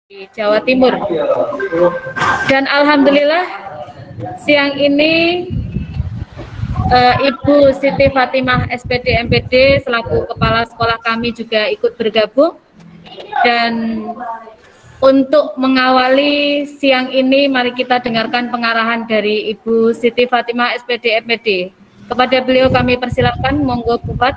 di Jawa Timur. Dan alhamdulillah siang ini Ibu Siti Fatimah SPD MPD selaku kepala sekolah kami juga ikut bergabung. Dan untuk mengawali siang ini, mari kita dengarkan pengarahan dari Ibu Siti Fatimah SPD MPD. Kepada beliau kami persilakan, monggo Bu Fat.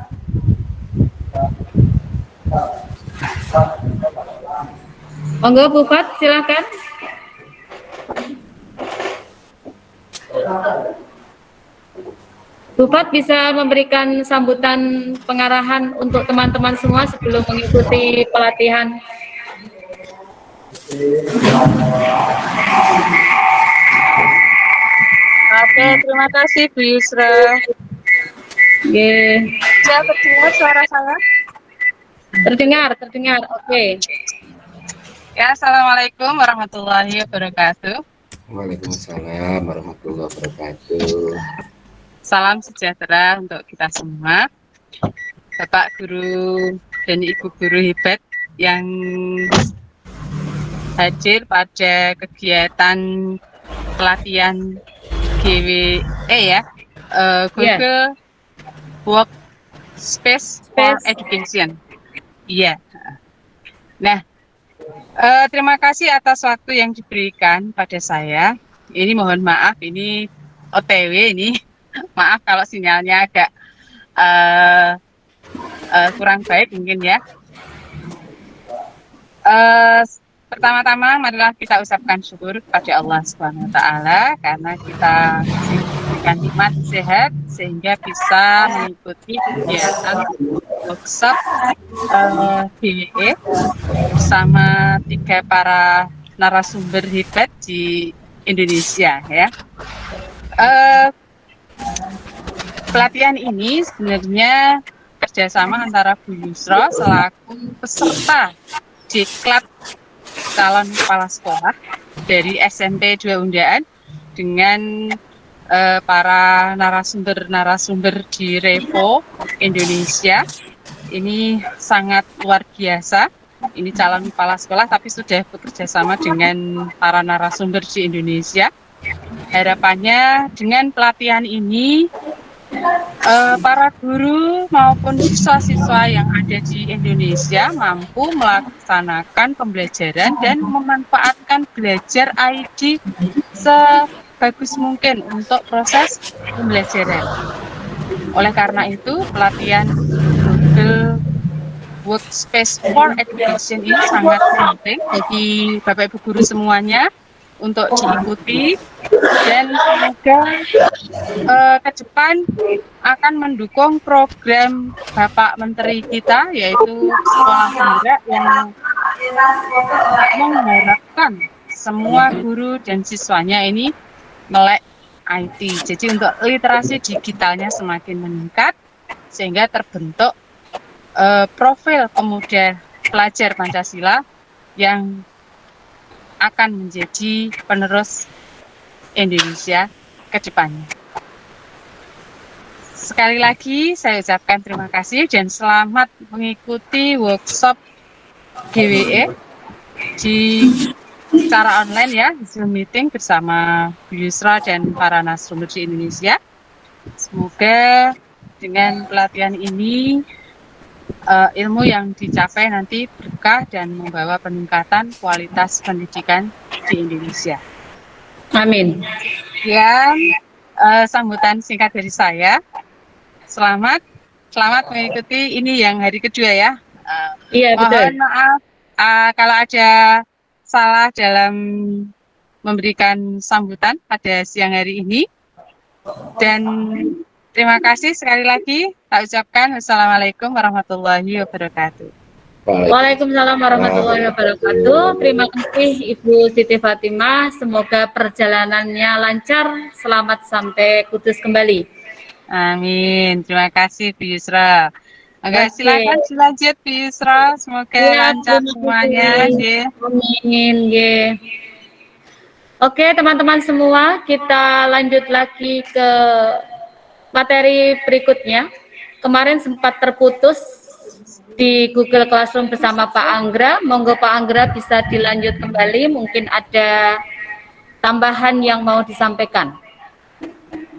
Monggo Bu Fat, silakan. Bu Fat bisa memberikan sambutan pengarahan untuk teman-teman semua sebelum mengikuti pelatihan. Oke, terima kasih Bu Yusra. Bisa terdengar suara saya? Terdengar. Oke. Ya, Assalamualaikum warahmatullahi wabarakatuh. Waalaikumsalam warahmatullahi wabarakatuh. Salam sejahtera untuk kita semua. Bapak guru dan Ibu guru hebat yang hadir pada kegiatan pelatihan GWE ya, Google Workspace for Education. Iya. Nah, terima kasih atas waktu yang diberikan pada saya. Ini mohon maaf, ini OTW ini. Maaf kalau sinyalnya agak kurang baik mungkin ya. Pertama-tama marilah kita ucapkan syukur kepada Allah Subhanahu wa taala karena kita diberikan nikmat sehat sehingga bisa mengikuti kegiatan workshop GWE bersama 3 para narasumber hebat di Indonesia ya. Pelatihan ini sebenarnya kerjasama antara Bu Yusra selaku peserta Diklat calon kepala sekolah dari SMP 2 Undaan dengan para narasumber di Revo Indonesia. Ini sangat luar biasa. Ini calon kepala sekolah tapi sudah bekerja sama dengan para narasumber di Indonesia. Harapannya dengan pelatihan ini para guru maupun siswa-siswa yang ada di Indonesia mampu melaksanakan pembelajaran dan memanfaatkan belajar ID sebagus mungkin untuk proses pembelajaran. Oleh karena itu, pelatihan Google Workspace for Education ini sangat penting bagi Bapak Ibu guru semuanya untuk diikuti dan semoga ke depan akan mendukung program Bapak Menteri kita yaitu Sekolah Penggerak yang mengharapkan semua guru dan siswanya ini melek IT. Jadi untuk literasi digitalnya semakin meningkat sehingga terbentuk profil pemuda pelajar Pancasila yang akan menjadi penerus Indonesia ke depannya. Sekali lagi saya ucapkan terima kasih dan selamat mengikuti workshop GWE secara online ya, Zoom meeting bersama Bu Yusra dan para narasumber di Indonesia. Semoga dengan pelatihan ini ilmu yang dicapai nanti berkah dan membawa peningkatan kualitas pendidikan di Indonesia. Amin. Dan sambutan singkat dari saya. Selamat mengikuti ini yang hari kedua ya. Iya, betul. Mohon maaf kalau ada salah dalam memberikan sambutan pada siang hari ini. Dan terima kasih sekali lagi. Tak ucapkan wassalamualaikum warahmatullahi wabarakatuh. Waalaikumsalam warahmatullahi wabarakatuh. Terima kasih Ibu Siti Fatimah. Semoga perjalanannya lancar. Selamat sampai Kudus kembali. Amin. Terima kasih Bu Yusra. Silakan dilanjut Bu Yusra. Semoga lancar semuanya. Amin. Oke teman-teman semua, kita lanjut lagi ke materi berikutnya. Kemarin sempat terputus di Google Classroom bersama Pak Anggra. Monggo Pak Anggra bisa dilanjut kembali, mungkin ada tambahan yang mau disampaikan.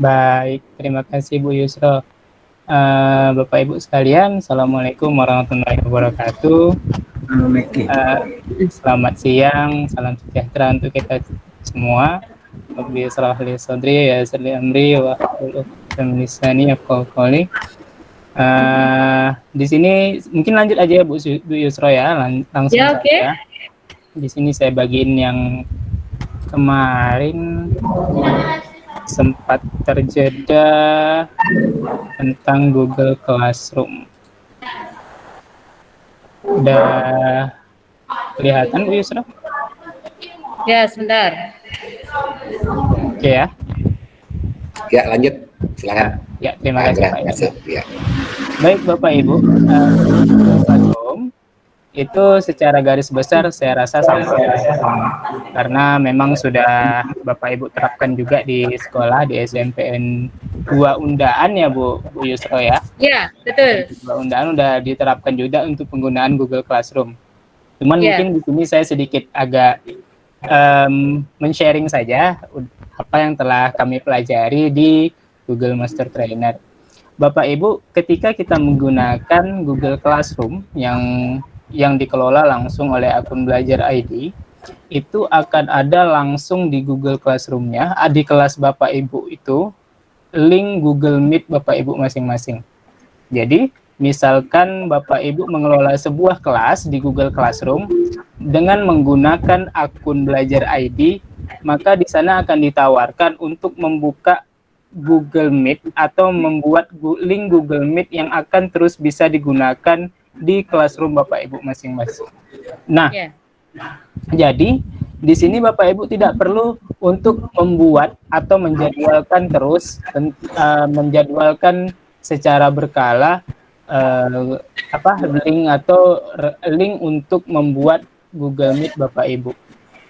Baik, terima kasih Bu Yusro. Bapak Ibu sekalian, Assalamualaikum warahmatullahi wabarakatuh. Selamat siang, salam sejahtera untuk kita semua. Rabbi yashrah li sadri wa yassir li amri wa hlul 'uqdatam min lisani yafqahu qawli. Di sini mungkin lanjut aja Bu Yusro ya, langsung Ya, oke. saja. Di sini saya bagiin yang kemarin sempat terjeda tentang Google Classroom. Udah kelihatan Bu Yusro? Ya, sebentar. Oke ya. Ya, lanjut. Silakan. Ya, terima kasih Pak. Ya. Baik Bapak Ibu, Google Classroom itu secara garis besar saya rasa sama, karena memang sudah Bapak Ibu terapkan juga di sekolah di SMPN 2 Undaan ya Bu Yusro ya. Ya, betul. 2 Undaan udah diterapkan juga untuk penggunaan Google Classroom. Cuman mungkin di sini saya sedikit agak men-sharing saja apa yang telah kami pelajari di Google Master Trainer. Bapak Ibu, ketika kita menggunakan Google Classroom yang dikelola langsung oleh akun Belajar ID, itu akan ada langsung di Google Classroom-nya, di kelas Bapak Ibu itu, link Google Meet Bapak Ibu masing-masing. Jadi, misalkan Bapak Ibu mengelola sebuah kelas di Google Classroom dengan menggunakan akun Belajar ID, maka di sana akan ditawarkan untuk membuka Google Meet atau membuat link Google Meet yang akan terus bisa digunakan di classroom Bapak Ibu masing-masing. Nah, jadi di sini Bapak Ibu tidak perlu untuk membuat atau menjadwalkan terus, menjadwalkan secara berkala link untuk membuat Google Meet Bapak Ibu.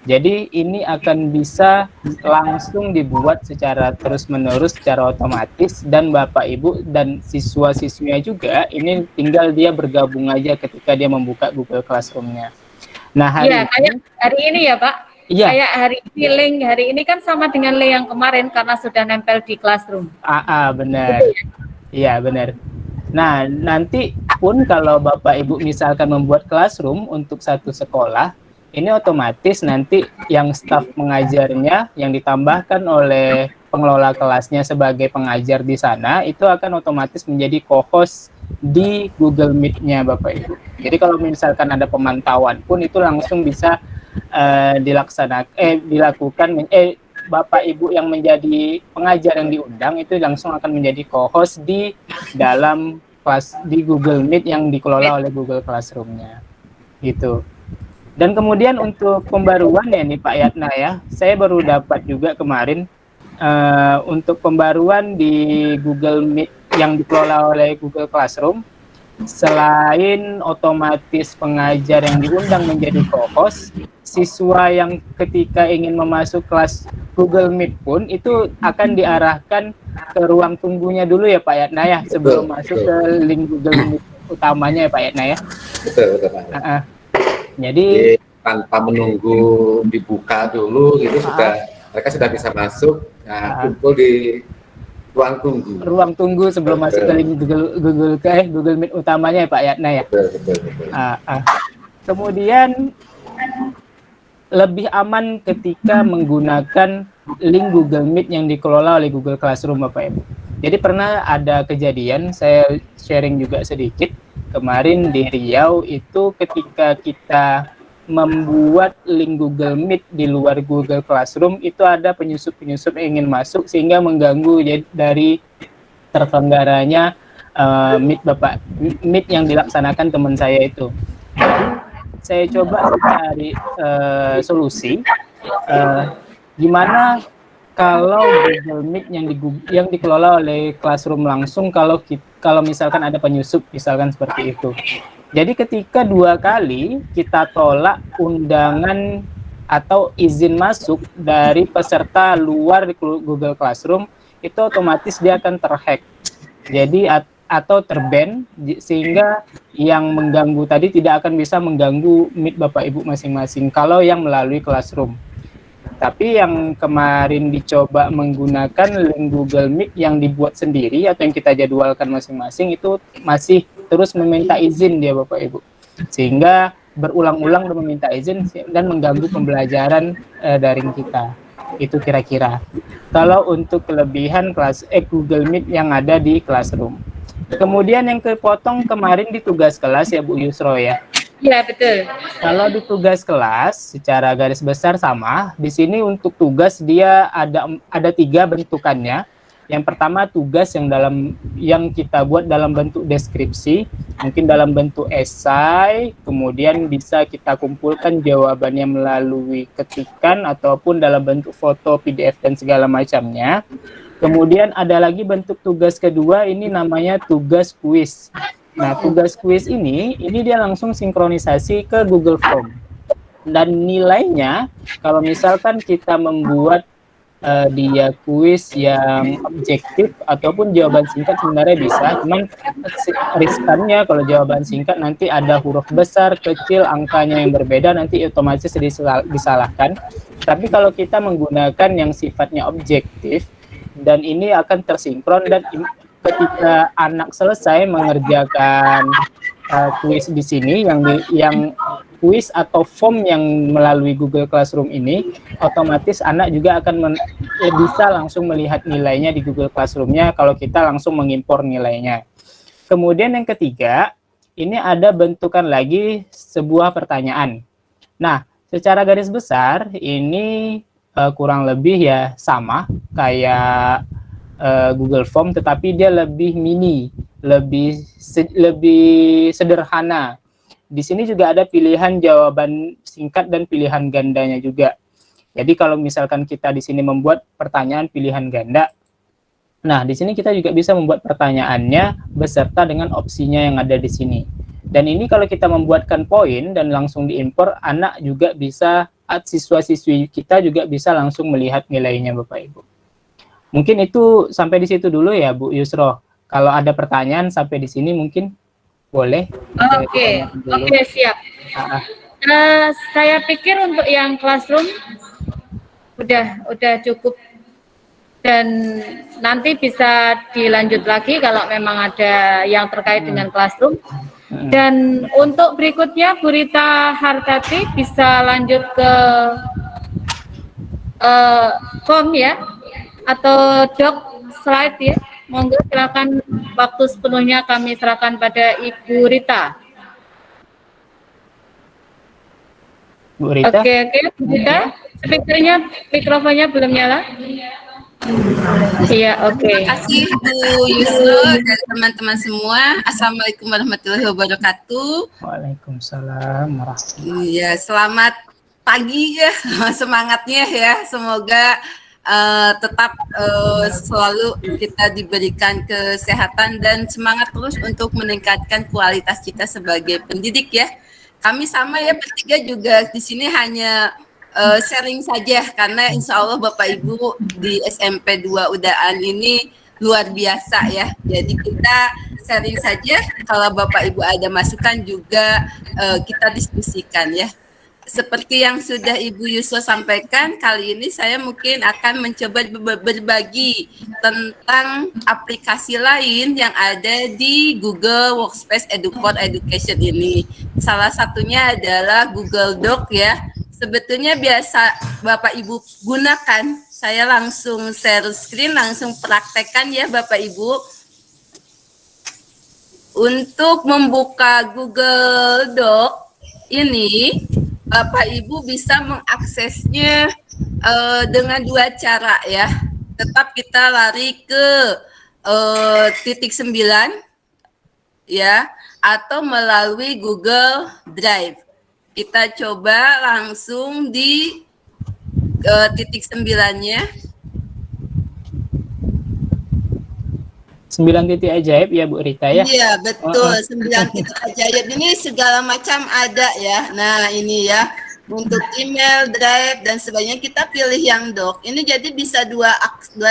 Jadi ini akan bisa langsung dibuat secara terus-menerus, secara otomatis, dan Bapak Ibu dan siswa-siswinya juga ini tinggal dia bergabung aja ketika dia membuka Google Classroom-nya. Nah, kayak hari ini ya Pak. Iya. Kayak link hari ini kan sama dengan link yang kemarin karena sudah nempel di Classroom. Benar. Iya, benar. Nah, nanti pun kalau Bapak Ibu misalkan membuat Classroom untuk satu sekolah, ini otomatis nanti yang staf mengajarnya yang ditambahkan oleh pengelola kelasnya sebagai pengajar di sana itu akan otomatis menjadi co-host di Google Meet-nya Bapak Ibu. Jadi kalau misalkan ada pemantauan pun itu langsung bisa dilakukan Bapak Ibu yang menjadi pengajar yang diundang itu langsung akan menjadi co-host di dalam kelas di Google Meet yang dikelola oleh Google Classroom-nya. Gitu. Dan kemudian untuk pembaruan ya nih Pak Yatna ya, saya baru dapat juga kemarin untuk pembaruan di Google Meet yang dikelola oleh Google Classroom, selain otomatis pengajar yang diundang menjadi co-host, siswa yang ketika ingin memasuk kelas Google Meet pun itu akan diarahkan ke ruang tunggunya dulu ya Pak Yatna ya, sebelum masuk ke link Google Meet utamanya ya Pak Yatna ya. Betul Pak. Jadi tanpa menunggu dibuka dulu gitu mereka sudah bisa masuk, kumpul di ruang tunggu sebelum masuk ke link Google Meet utamanya ya Pak Yatna ya. Betul. Kemudian lebih aman ketika menggunakan link Google Meet yang dikelola oleh Google Classroom Bapak Ibu. Jadi pernah ada kejadian, saya sharing juga sedikit. Kemarin di Riau itu ketika kita membuat link Google Meet di luar Google Classroom itu ada penyusup-penyusup yang ingin masuk sehingga mengganggu dari terselenggaranya Meet yang dilaksanakan teman saya itu. Jadi saya coba cari solusi gimana kalau Google Meet yang dikelola oleh Classroom langsung kalau misalkan ada penyusup misalkan seperti itu. Jadi ketika 2 kali kita tolak undangan atau izin masuk dari peserta luar di Google Classroom, itu otomatis dia akan terhack. Jadi atau terban sehingga yang mengganggu tadi tidak akan bisa mengganggu Meet Bapak Ibu masing-masing kalau yang melalui Classroom. Tapi yang kemarin dicoba menggunakan link Google Meet yang dibuat sendiri atau yang kita jadwalkan masing-masing itu masih terus meminta izin dia Bapak Ibu. Sehingga berulang-ulang dan meminta izin dan mengganggu pembelajaran daring kita. Itu kira-kira. Kalau untuk kelebihan Google Meet yang ada di Classroom. Kemudian yang kepotong kemarin di tugas kelas ya Bu Yusro ya. Iya, betul. Kalau di tugas kelas secara garis besar sama. Di sini untuk tugas dia ada 3 bentukannya. Yang pertama tugas yang kita buat dalam bentuk deskripsi, mungkin dalam bentuk esai, kemudian bisa kita kumpulkan jawabannya melalui ketikan ataupun dalam bentuk foto, PDF dan segala macamnya. Kemudian ada lagi bentuk tugas kedua, ini namanya tugas kuis. Nah, tugas kuis ini dia langsung sinkronisasi ke Google Form. Dan nilainya, kalau misalkan kita membuat dia kuis yang objektif ataupun jawaban singkat sebenarnya bisa, cuman riskannya kalau jawaban singkat nanti ada huruf besar, kecil, angkanya yang berbeda, nanti otomatis disalahkan. Tapi kalau kita menggunakan yang sifatnya objektif, dan ini akan tersinkron dan ketika anak selesai mengerjakan kuis di sini yang kuis atau form yang melalui Google Classroom ini, otomatis anak juga akan bisa langsung melihat nilainya di Google Classroom-nya kalau kita langsung mengimpor nilainya. Kemudian yang ketiga, ini ada bentukan lagi sebuah pertanyaan. Nah, secara garis besar ini kurang lebih ya sama kayak Google Form, tetapi dia lebih mini, lebih sederhana. Di sini juga ada pilihan jawaban singkat dan pilihan gandanya juga. Jadi kalau misalkan kita di sini membuat pertanyaan pilihan ganda, nah di sini kita juga bisa membuat pertanyaannya beserta dengan opsinya yang ada di sini. Dan ini kalau kita membuatkan poin dan langsung diimpor, anak juga bisa, siswa-siswi kita juga bisa langsung melihat nilainya Bapak Ibu. Mungkin itu sampai di situ dulu ya Bu Yusro. Kalau ada pertanyaan sampai di sini mungkin boleh. Oke, siap. Saya pikir untuk yang Classroom udah cukup, dan nanti bisa dilanjut lagi kalau memang ada yang terkait dengan Classroom. Dan untuk berikutnya Bu Rita Hartati bisa lanjut ke form ya, atau doc slide ya. Monggo silakan, waktu sepenuhnya kami serahkan pada Ibu Rita. Bu Rita. Oke, Bu Rita. Speakernya, mikrofonnya belum nyala. Iya, oke. Terima kasih Bu Yusro dan teman-teman semua. Assalamualaikum warahmatullahi wabarakatuh. Waalaikumsalam warahmatullahi wabarakatuh. Iya, selamat pagi ya, semangatnya ya. Semoga tetap selalu kita diberikan kesehatan dan semangat terus untuk meningkatkan kualitas kita sebagai pendidik ya. Kami sama ya bertiga juga di sini hanya sharing saja, karena insya Allah Bapak Ibu di SMP 2 Udaan ini luar biasa ya. Jadi kita sharing saja, kalau Bapak Ibu ada masukan juga kita diskusikan ya. Seperti yang sudah Ibu Yusro sampaikan, kali ini saya mungkin akan mencoba berbagi tentang aplikasi lain yang ada di Google Workspace for Education ini. Salah satunya adalah Google Doc ya. Sebetulnya biasa Bapak Ibu gunakan. Saya langsung share screen, langsung praktekkan ya Bapak Ibu. Untuk membuka Google Doc ini, Bapak Ibu bisa mengaksesnya dengan 2 cara ya. Tetap kita lari ke titik 9 ya, atau melalui Google Drive. Kita coba langsung di titik 9-nya. 9 titik ajaib ya Bu Rita ya? Iya betul, 9 titik ajaib ini segala macam ada ya. Nah ini ya, untuk email, drive dan sebagainya kita pilih yang doc. Ini jadi bisa dua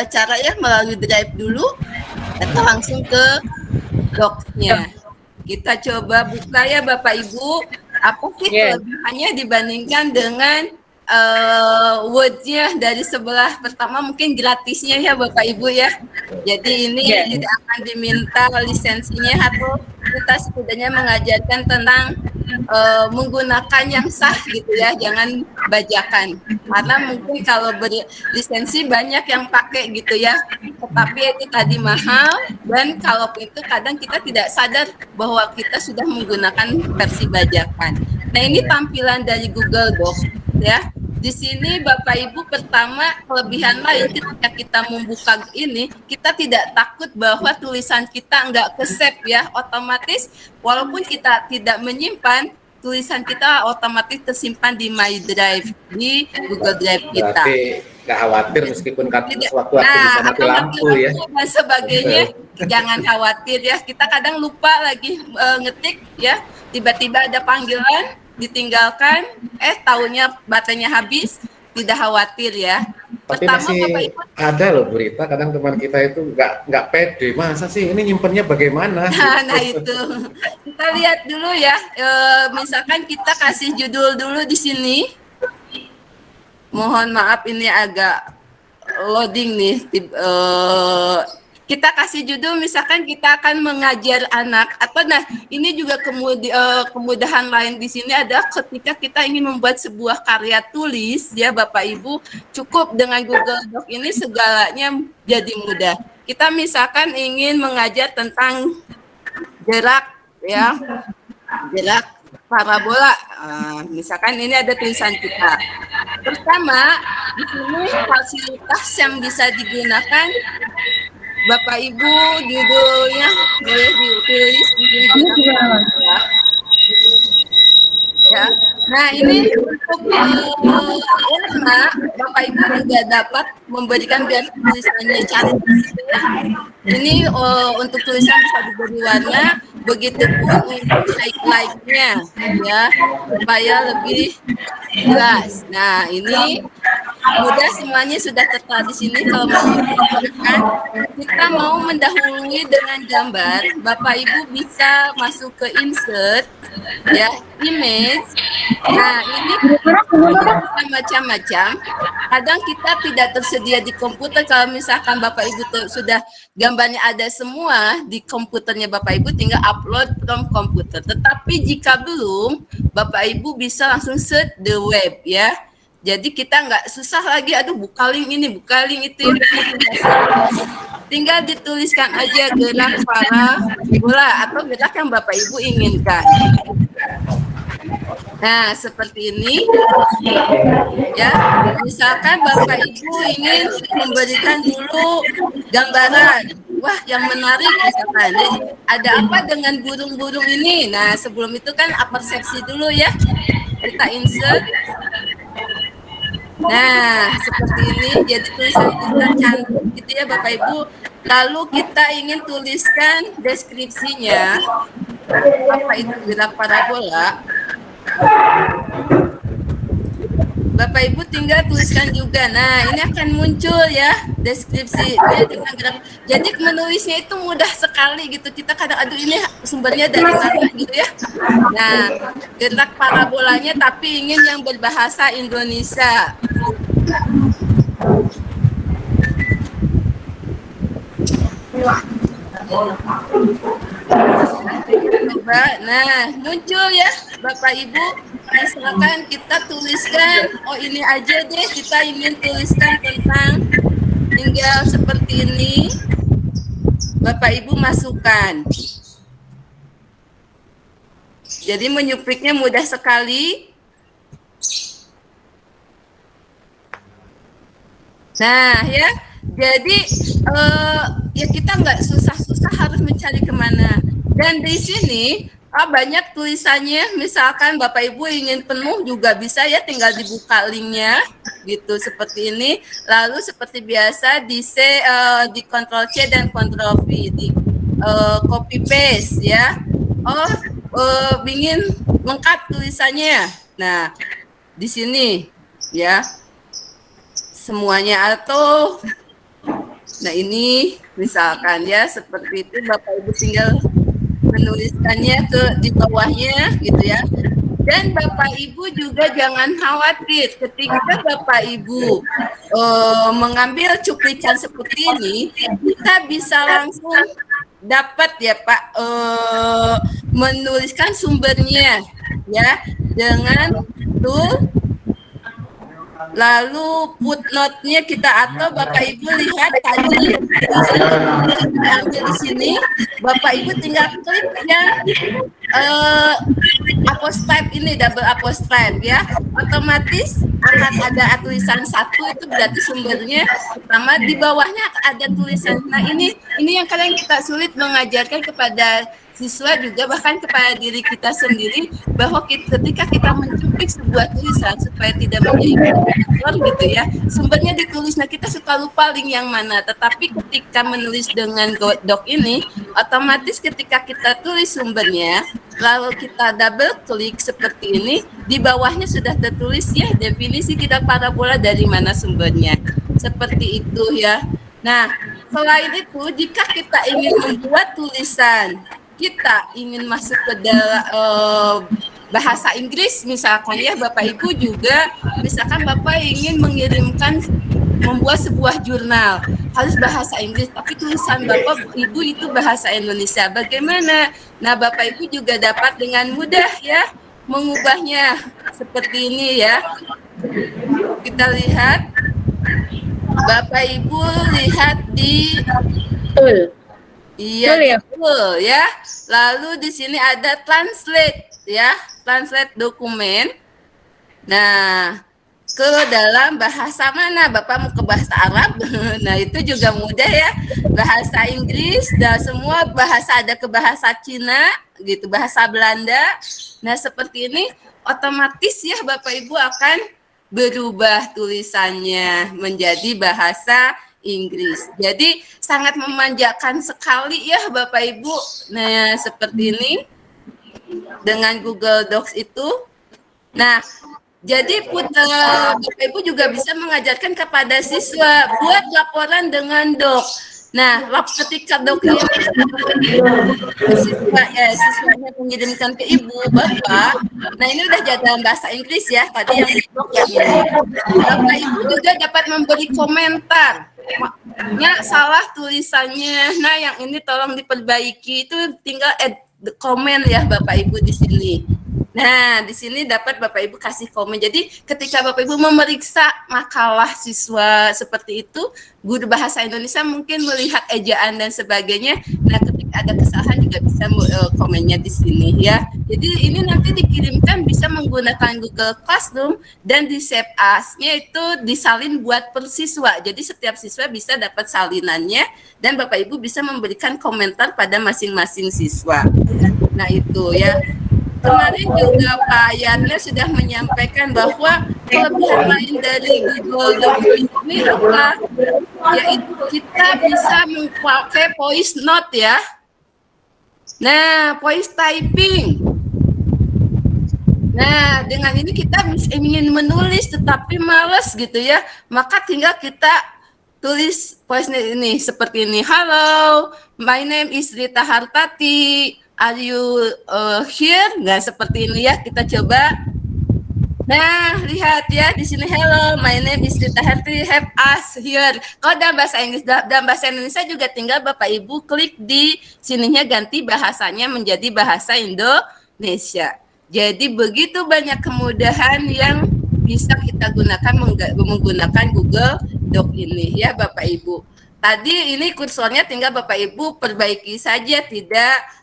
cara ya, melalui drive dulu atau langsung ke Docs-nya. Kita coba buka ya Bapak Ibu, apa sih kelebihannya dibandingkan dengan Word-nya dari sebelah pertama, mungkin gratisnya ya Bapak Ibu ya. Jadi ini tidak akan diminta lisensinya, atau kita setidaknya mengajarkan tentang menggunakan yang sah gitu ya, jangan bajakan. Karena mungkin kalau berlisensi banyak yang pakai gitu ya, tetapi itu tadi mahal, dan kalau itu kadang kita tidak sadar bahwa kita sudah menggunakan versi bajakan. Nah, ini tampilan dari Google Docs ya. Di sini Bapak Ibu, pertama kelebihan lain ketika kita membuka ini, kita tidak takut bahwa tulisan kita nggak ke-save ya, otomatis walaupun kita tidak menyimpan, tulisan kita otomatis tersimpan di My Drive, di Google Drive kita. Berarti nggak khawatir meskipun sewaktu-waktu bisa mati lampu ya. Dan sebagainya, jangan khawatir ya. Kita kadang lupa lagi ngetik ya, tiba-tiba ada panggilan, ditinggalkan, taunya baterainya habis, tidak khawatir ya. Tapi pertama, masih ada loh Bu Rita, kadang teman kita itu nggak pede, masa sih ini nyimpennya bagaimana? Nah itu, kita lihat dulu ya, misalkan kita kasih judul dulu di sini. Mohon maaf ini agak loading nih. Kita kasih judul, misalkan kita akan mengajar anak, atau nah ini juga kemudahan lain di sini adalah ketika kita ingin membuat sebuah karya tulis ya Bapak Ibu, cukup dengan Google Doc ini segalanya jadi mudah. Kita misalkan ingin mengajar tentang gerak ya, gerak parabola, misalkan ini ada tulisan kita. Pertama, di sini fasilitas yang bisa digunakan Bapak Ibu, judulnya boleh ditulis di sini ya. Nah ini untuk warna, Bapak Ibu juga dapat memberikan biar tulisannya cantik ya. Ini untuk tulisan bisa diberi warna, begitupun untuk highlight-nya ya, supaya lebih jelas. Nah ini mudah, semuanya sudah tertera di sini. Kalau mau menambahkan, kita mau mendahului dengan gambar, Bapak Ibu bisa masuk ke insert ya, image. Nah ini macam-macam. Kadang kita tidak tersedia di komputer. Kalau misalkan Bapak Ibu sudah gambarnya ada semua di komputernya Bapak Ibu, tinggal upload from komputer. Tetapi jika belum, Bapak Ibu bisa langsung search the web ya. Jadi kita nggak susah lagi, aduh buka link ini, buka link itu. Tinggal dituliskan aja gerak parabola atau gerak yang Bapak Ibu inginkan. Nah, seperti ini. Ya, misalkan Bapak Ibu ingin memberikan dulu gambaran. Wah, yang menarik misalkan. Ada apa dengan burung-burung ini? Nah, sebelum itu kan persepsi dulu ya. Kita insert. Nah, seperti ini. Jadi tulisan kita cantik gitu ya Bapak Ibu. Lalu kita ingin tuliskan deskripsinya. Apa itu gerak parabola? Bapak Ibu tinggal tuliskan juga. Nah, ini akan muncul ya deskripsi ya, dengan gerak. Jadi menulisnya itu mudah sekali gitu. Kita kadang aduh ini sumbernya dari mana gitu ya. Nah, gerak parabolanya tapi ingin yang berbahasa Indonesia. Nah, muncul ya Bapak Ibu. Misalkan kita tuliskan, oh ini aja deh, kita ingin tuliskan tentang, tinggal seperti ini, Bapak Ibu masukkan. Jadi menyupliknya mudah sekali. Nah ya, jadi ya kita nggak susah-susah harus mencari kemana. Dan di sini banyak tulisannya, misalkan Bapak Ibu ingin penuh juga bisa ya, tinggal dibuka linknya gitu seperti ini. Lalu seperti biasa di Ctrl C dan Ctrl V, di copy paste ya. Ingin lengkap tulisannya. Nah di sini ya semuanya, atau nah ini misalkan ya seperti itu, Bapak Ibu tinggal menuliskannya di bawahnya gitu ya. Dan Bapak Ibu juga jangan khawatir ketika Bapak Ibu mengambil cuplikan seperti ini, kita bisa langsung dapat ya Pak menuliskan sumbernya ya dengan tool. Lalu footnote-nya kita atau Bapak Ibu lihat tadi ambil di sini, Bapak Ibu tinggal klik yang apostrophe ini, double apostrophe ya, otomatis akan ada tulisan satu, itu berarti sumbernya pertama, di bawahnya ada tulisan. Nah ini yang kadang kita sulit mengajarkan kepada siswa juga, bahkan kepada diri kita sendiri, bahwa ketika kita mencuplik sebuah tulisan supaya tidak menjadi error gitu ya, sumbernya ditulis. Nah kita suka lupa link yang mana, tetapi ketika menulis dengan Doc ini, otomatis ketika kita tulis sumbernya, lalu kita double klik seperti ini, di bawahnya sudah tertulis ya definisi kita parabola dari mana sumbernya, seperti itu ya. Nah selain itu, jika kita ingin membuat tulisan, kita ingin masuk ke dalam bahasa Inggris misalkan ya Bapak Ibu juga, misalkan Bapak ingin mengirimkan membuat sebuah jurnal harus bahasa Inggris tapi tulisan Bapak Ibu itu bahasa Indonesia, bagaimana? Nah Bapak Ibu juga dapat dengan mudah ya mengubahnya seperti ini ya. Kita lihat, Bapak Ibu lihat di Iya, betul ya. Lalu di sini ada translate ya, translate dokumen. Nah, ke dalam bahasa mana? Bapak mau ke bahasa Arab? Nah, itu juga mudah ya. Bahasa Inggris dan semua bahasa, ada ke bahasa Cina gitu, bahasa Belanda. Nah, seperti ini otomatis ya Bapak Ibu akan berubah tulisannya menjadi bahasa Inggris. Jadi sangat memanjakan sekali ya Bapak Ibu. Nah, seperti ini dengan Google Docs itu. Nah, jadi Bapak Ibu juga bisa mengajarkan kepada siswa buat laporan dengan Doc. Nah, ketika Doc siswanya mengirimkan ke Ibu, Bapak, nah ini udah dalam bahasa Inggris ya, tadi yang Doc yang ini. Bapak Ibu juga dapat memberi komentar. Ya, salah tulisannya. Nah, yang ini tolong diperbaiki. Itu tinggal komen ya Bapak Ibu di sini. Nah, di sini dapat Bapak Ibu kasih komen. Jadi, ketika Bapak Ibu memeriksa makalah siswa seperti itu, guru bahasa Indonesia mungkin melihat ejaan dan sebagainya. Nah, ketika ada kesalahan juga bisa komennya di sini ya. Jadi, ini nanti dikirimkan bisa menggunakan Google Classroom dan di save as-nya itu disalin buat per siswa. Jadi, setiap siswa bisa dapat salinannya dan Bapak Ibu bisa memberikan komentar pada masing-masing siswa. Nah, itu ya. Kemarin juga Pak Yatna sudah menyampaikan bahwa kelebihan lain dari Google Docs ini adalah yaitu kita bisa memakai voice note ya. Nah, voice typing. Nah, dengan ini kita ingin menulis tetapi malas gitu ya, maka tinggal kita tulis voice note ini seperti ini. Halo, my name is Rita Hartati. Are you here? Nggak seperti ini ya, kita coba. Nah, lihat ya di sini, hello, my name is Rita Hartati, have us here. Kalau dalam bahasa Inggris, dalam bahasa Indonesia juga tinggal Bapak Ibu klik di sininya ganti bahasanya menjadi bahasa Indonesia. Jadi begitu banyak kemudahan yang bisa kita gunakan menggunakan Google Doc ini ya Bapak Ibu. Tadi ini kursornya tinggal Bapak Ibu perbaiki saja, tidak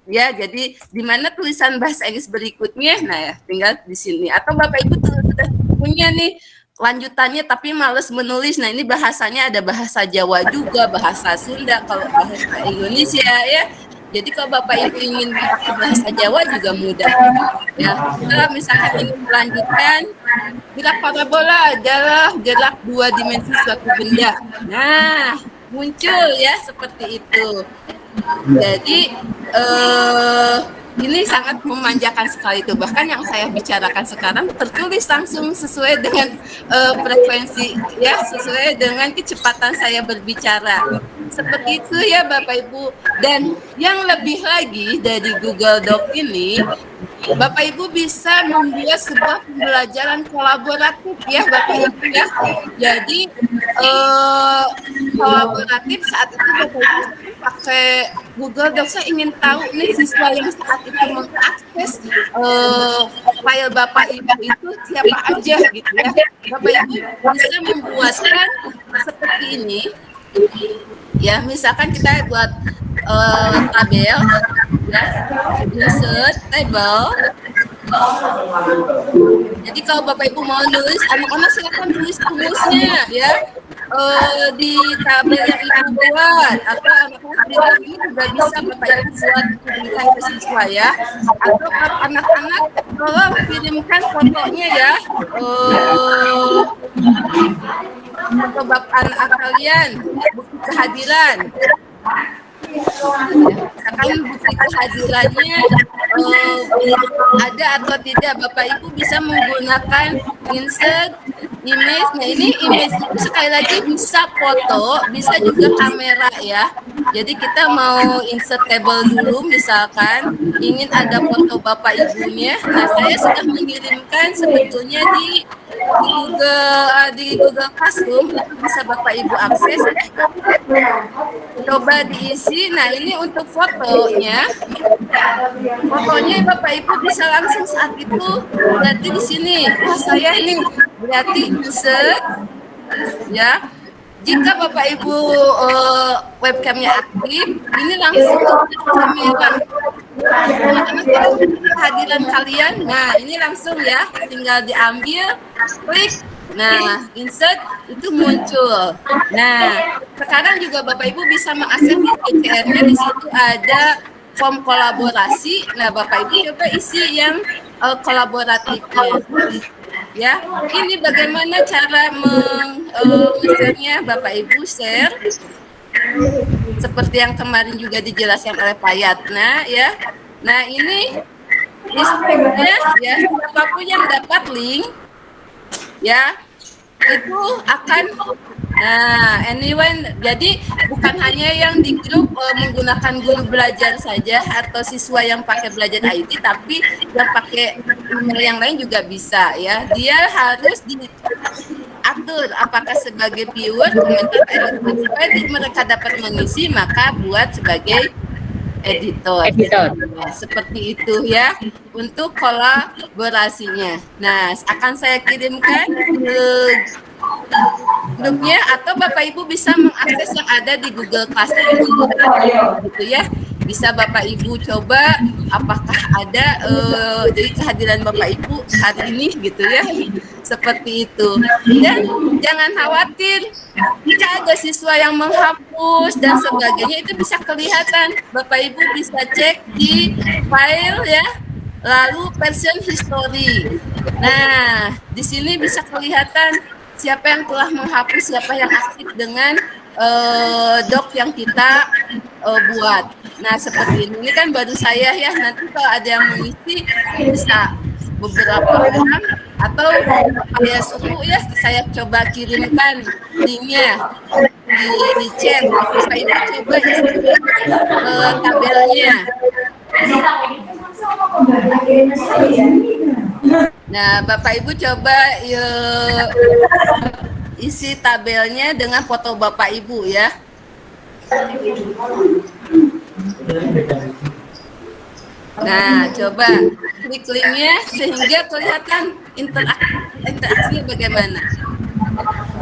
ya, jadi di mana tulisan bahasa Inggris berikutnya, nah ya tinggal di sini. Atau Bapak Ibu sudah punya nih lanjutannya tapi males menulis, nah ini bahasanya ada bahasa Jawa juga, bahasa Sunda, kalau bahasa Indonesia ya. Jadi kalau Bapak Ibu ingin pakai bahasa Jawa juga mudah ya. Kalau misalkan ingin melanjutkan, gerak parabola adalah gerak dua dimensi suatu benda. Nah, muncul ya seperti itu. Jadi ini sangat memanjakan sekali itu. Bahkan yang saya bicarakan sekarang tertulis langsung sesuai dengan frekuensi ya, sesuai dengan kecepatan saya berbicara. Seperti itu ya Bapak Ibu. Dan yang lebih lagi dari Google Doc ini, Bapak Ibu bisa membuat sebuah pembelajaran kolaboratif ya Bapak Ibu ya. Jadi kolaboratif saat itu Bapak Ibu pakai Google Doc, saya ingin tahu nih siswa yang saat itu mengakses file Bapak Ibu itu siapa aja gitu ya. Bapak Ibu bisa membuatkan seperti ini. Ya, misalkan kita buat tabel, ya, insert table. Jadi kalau Bapak Ibu mau nulis, anak-anak silakan tulis rumusnya, ya, di tabel yang Ibu buat, atau anak-anak ini juga bisa Bapak Ibu buat kirimkan ke siswa ya, atau anak-anak tolong kirimkan fotonya ya. Foto bapak anak kalian, bukti kehadiran. Misalkan bukti kehadirannya ada atau tidak, Bapak Ibu bisa menggunakan insert image. Nah ini image itu sekali lagi bisa foto, bisa juga kamera ya. Jadi kita mau insert table dulu, misalkan ingin ada foto Bapak Ibunya. Nah saya sudah mengirimkan sebetulnya di Google Classroom, itu bisa Bapak Ibu akses ya. Coba diisi. Nah ini untuk fotonya Bapak Ibu bisa langsung saat itu, berarti di sini saya ini berarti insert ya. Jika Bapak Ibu webcamnya aktif, ini langsung kamera kehadiran kalian. Nah ini langsung ya, tinggal diambil, klik. Nah, insert itu muncul. Nah, sekarang juga Bapak Ibu bisa mengakses di PCR-nya, di situ ada form kolaborasi. Nah, Bapak Ibu coba isi yang kolaboratifnya. Ya, ini bagaimana cara share-nya Bapak Ibu share. Seperti yang kemarin juga dijelaskan oleh Pak Yatna ya. Nah, ini linknya ya, siapapun yang dapat link ya itu akan anyway, jadi bukan hanya yang di grup menggunakan guru belajar saja atau siswa yang pakai belajar IT, tapi yang pakai yang lain juga bisa ya. Dia harus diatur apakah sebagai viewer, komentar, editor, supaya mereka dapat mengisi, maka buat sebagai editor. Seperti itu ya untuk kolaborasinya. Nah, akan saya kirimkan ke grupnya, atau Bapak Ibu bisa mengakses yang ada di Google Classroom gitu ya. Bisa Bapak Ibu coba apakah ada jadi kehadiran Bapak Ibu hari ini gitu ya. Seperti itu. Dan jangan khawatir jika ada siswa yang menghapus dan sebagainya, itu bisa kelihatan. Bapak Ibu bisa cek di file ya, lalu version history. Nah, di sini bisa kelihatan siapa yang telah menghapus, siapa yang aktif dengan doc yang kita buat. Nah, seperti ini kan baru saya ya, nanti kalau ada yang mengisi bisa beberapa orang atau saya suruh ya, saya coba kirimkan linknya di chat. Bapak Ibu coba isi tabelnya. Nah, Bapak Ibu coba isi tabelnya dengan foto Bapak Ibu ya. Nah, coba klik linknya sehingga kelihatan interaksinya bagaimana.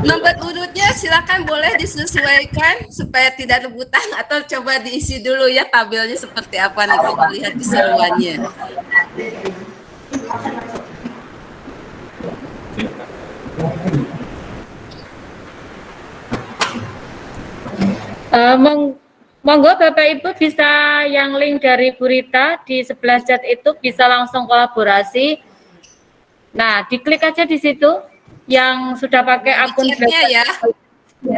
Nomor urutnya silakan boleh disesuaikan supaya tidak rebutan, atau coba diisi dulu ya tabelnya seperti apa, nanti melihat keseruannya. Monggo Bapak Ibu bisa yang link dari Bu Rita di sebelah chat itu bisa langsung kolaborasi. Nah, diklik aja di situ yang sudah pakai akun chatnya ya.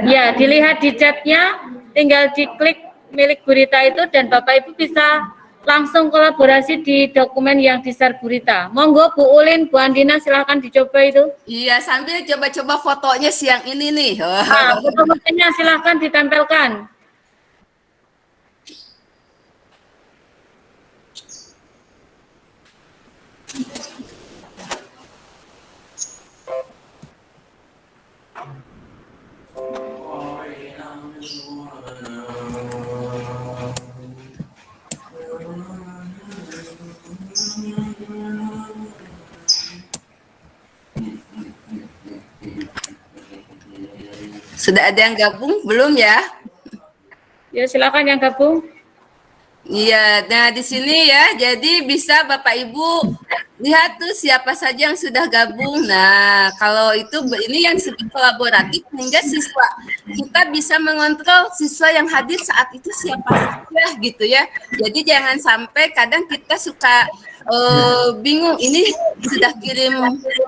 Ya, dilihat di chatnya, tinggal diklik milik Bu Rita itu dan Bapak Ibu bisa langsung kolaborasi di dokumen yang di-share Bu Rita. Monggo Bu Ulin, Bu Andina silahkan dicoba itu. Iya, sambil coba-coba fotonya siang ini nih. Nah, foto-fotonya silahkan ditempelkan. Sudah ada yang gabung belum ya? Ya silakan yang gabung. Iya, nah di sini ya, jadi bisa Bapak Ibu lihat tuh siapa saja yang sudah gabung. Nah, kalau itu ini yang disebut kolaboratif, sehingga siswa kita bisa mengontrol siswa yang hadir saat itu siapa saja gitu ya. Jadi jangan sampai kadang kita suka bingung, ini sudah kirim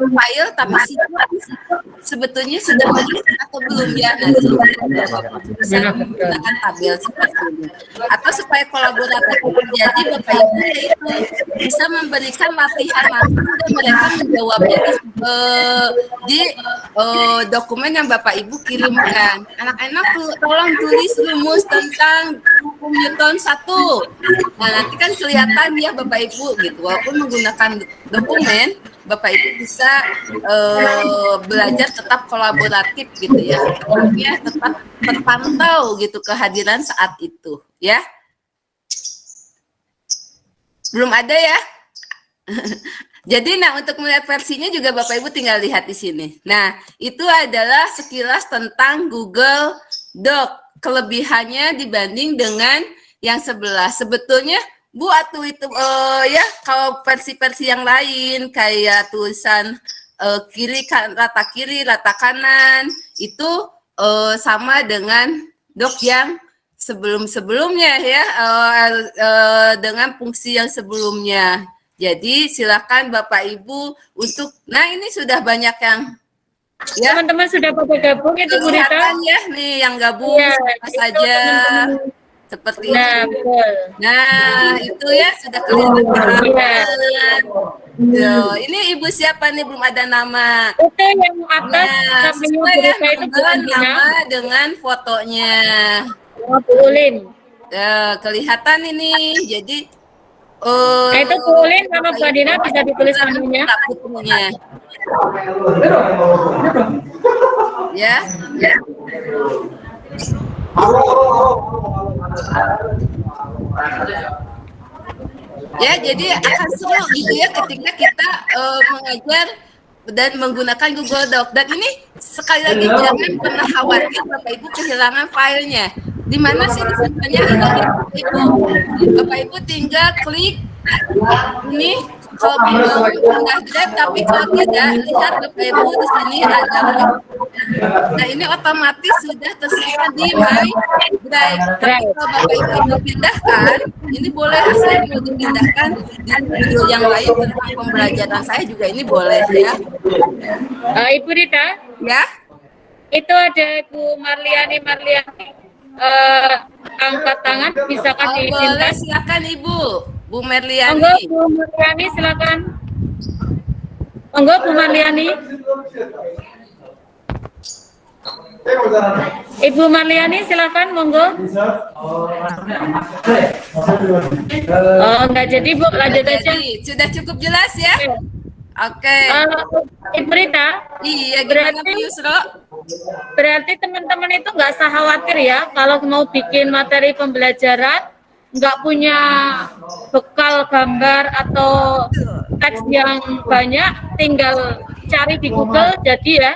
file tapi siswa sebetulnya sudah menulis atau belum ya. Nah, bisa menggunakan tabel seperti ini. Atau supaya kolaboratif terjadi, Bapak Ibu itu bisa memberikan latihan langsung dan mereka menjawabnya di dokumen yang Bapak Ibu kirimkan. Anak-anak tolong tulis rumus tentang hukum Newton 1. Nah, nanti kan kelihatan ya Bapak Ibu gitu. Walaupun menggunakan dokumen, Bapak Ibu bisa belajar tetap kolaboratif gitu ya. Artinya tetap terpantau gitu kehadiran saat itu ya. Belum ada ya? Jadi untuk melihat versinya juga Bapak Ibu tinggal lihat di sini. Nah, itu adalah sekilas tentang Google Doc. Kelebihannya dibanding dengan yang sebelah. Sebetulnya Bu, atau itu ya kalau versi-versi yang lain kayak tulisan rata kiri, rata kanan itu sama dengan doc yang sebelum-sebelumnya ya, dengan fungsi yang sebelumnya. Jadi silakan Bapak Ibu untuk, nah ini sudah banyak yang ya, teman-teman sudah pada gabung itu Bu Rita ya nih yang gabung ya, siapa saja. Seperti nah, itu. betul. Nah, itu ya sudah kelihatan. Ini Ibu siapa nih, belum ada nama. Itu yang atas Nah, sesuai ya nama dengan fotonya. Bu Ulin. Kelihatan ini. Jadi Nah, itu Bu Ulin sama Bu Adina bisa ditulis namanya. Ya. Ya, jadi akan seru gitu ya ketika kita mengajar dan menggunakan Google Doc. Dan ini sekali lagi jangan pernah khawatir Bapak Ibu kehilangan filenya. Di mana sih sebenarnya Bapak Ibu tinggal klik ini kalau bingung udah Drive, tapi kalau tidak lihat Bapak Ibu di sini ada. Nah, ini otomatis sudah tersedia di My Drive. Tapi kalau Bapak Ibu mau pindahkan, ini boleh saya mau dipindahkan di video yang lain tentang pembelajaran saya juga ini boleh ya. Ibu Rita, ya. Itu ada Ibu Marliani angkat tangan, bisakah diizinkan? Boleh, silakan Ibu. Bu Merliani. Monggo Bu Marliani silakan. Monggo Bu Marliani. Ibu Marliani silakan monggo. Oh, enggak jadi Bu, lanjut aja. Sudah cukup jelas ya? Oke. Ibu Rita. Iya, gimana Bu Yusro? Berarti teman-teman itu nggak usah khawatir ya kalau mau bikin materi pembelajaran nggak punya bekal gambar atau teks yang banyak, tinggal cari di Google jadi ya.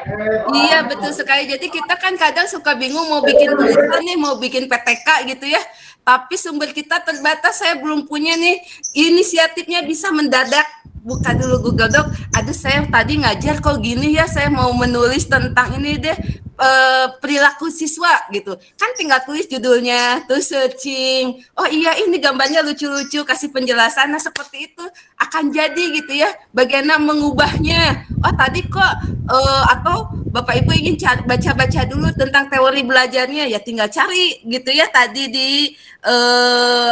Iya betul sekali. Jadi kita kan kadang suka bingung mau bikin tulisan nih, mau bikin PPK gitu ya. Tapi sumber kita terbatas, saya belum punya nih. Inisiatifnya bisa mendadak. Buka dulu Google Doc. Aduh, saya tadi ngajar kok gini ya, saya mau menulis tentang ini deh, perilaku siswa gitu. Kan tinggal tulis judulnya, terus searching. Oh iya, ini gambarnya lucu-lucu, kasih penjelasan. Nah, seperti itu akan jadi gitu ya. Bagaimana mengubahnya. Oh, tadi kok atau Bapak Ibu ingin baca-baca dulu tentang teori belajarnya, ya tinggal cari gitu ya tadi di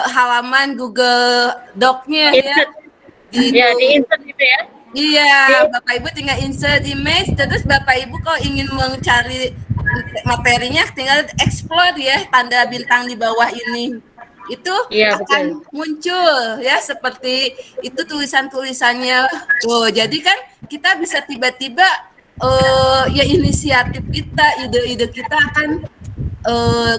halaman Google Doc-nya ya. Gitu. Ya, di insert gitu ya. Iya, Bapak Ibu tinggal insert image, terus Bapak Ibu kalau ingin mencari materinya tinggal explore ya, tanda bintang di bawah ini. Itu ya, akan muncul ya seperti itu tulisan-tulisannya. Oh, jadi kan kita bisa tiba-tiba ya inisiatif kita, ide-ide kita akan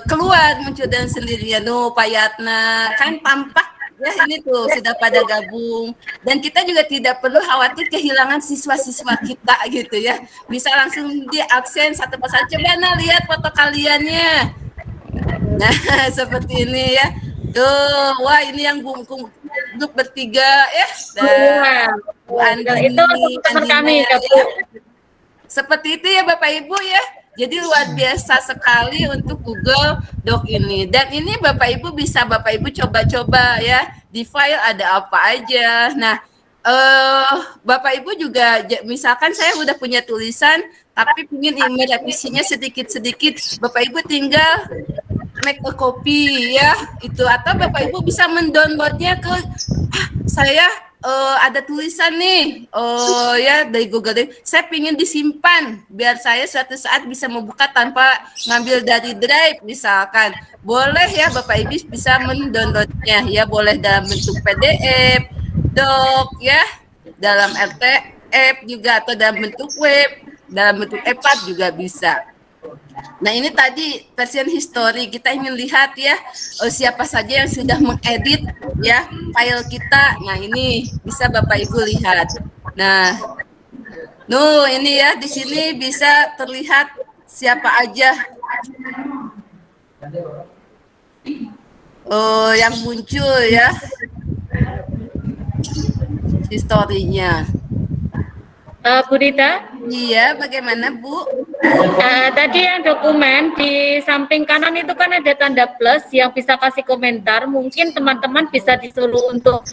keluar muncul dengan sendirinya. Payatna kan tampak Ya, ini tuh sudah pada gabung. Dan kita juga tidak perlu khawatir kehilangan siswa-siswa kita gitu ya. Bisa langsung di absen satu persatu. Coba lihat foto kaliannya. Nah, seperti ini ya. Tuh, wah ini yang duduk bertiga ya. Dan Bu Andini, itu teman kami. ya. Seperti itu ya Bapak Ibu ya. Jadi luar biasa sekali untuk Google Doc ini. Dan ini Bapak Ibu bisa Bapak Ibu coba-coba ya. Di file ada apa aja. Nah, Bapak Ibu juga misalkan saya udah punya tulisan tapi ingin merevisinya sedikit-sedikit. Bapak Ibu tinggal make a copy ya. Itu atau Bapak Ibu bisa mendownloadnya ke saya ada tulisan nih, ya dari Google Drive. Saya ingin disimpan biar saya suatu saat bisa membuka tanpa ngambil dari Drive misalkan. Boleh ya Bapak Ibu bisa mendownloadnya ya, boleh dalam bentuk PDF, doc ya, dalam RTF juga atau dalam bentuk web, dalam bentuk EPUB juga bisa. Nah ini tadi version history, kita ingin lihat ya siapa saja yang sudah mengedit ya file kita. Nah ini bisa Bapak Ibu lihat. Nah, ini ya di sini bisa terlihat siapa aja yang muncul ya historinya. Bu Rita? Iya, bagaimana Bu? Tadi yang dokumen di samping kanan itu kan ada tanda plus yang bisa kasih komentar. Mungkin teman-teman bisa disuruh untuk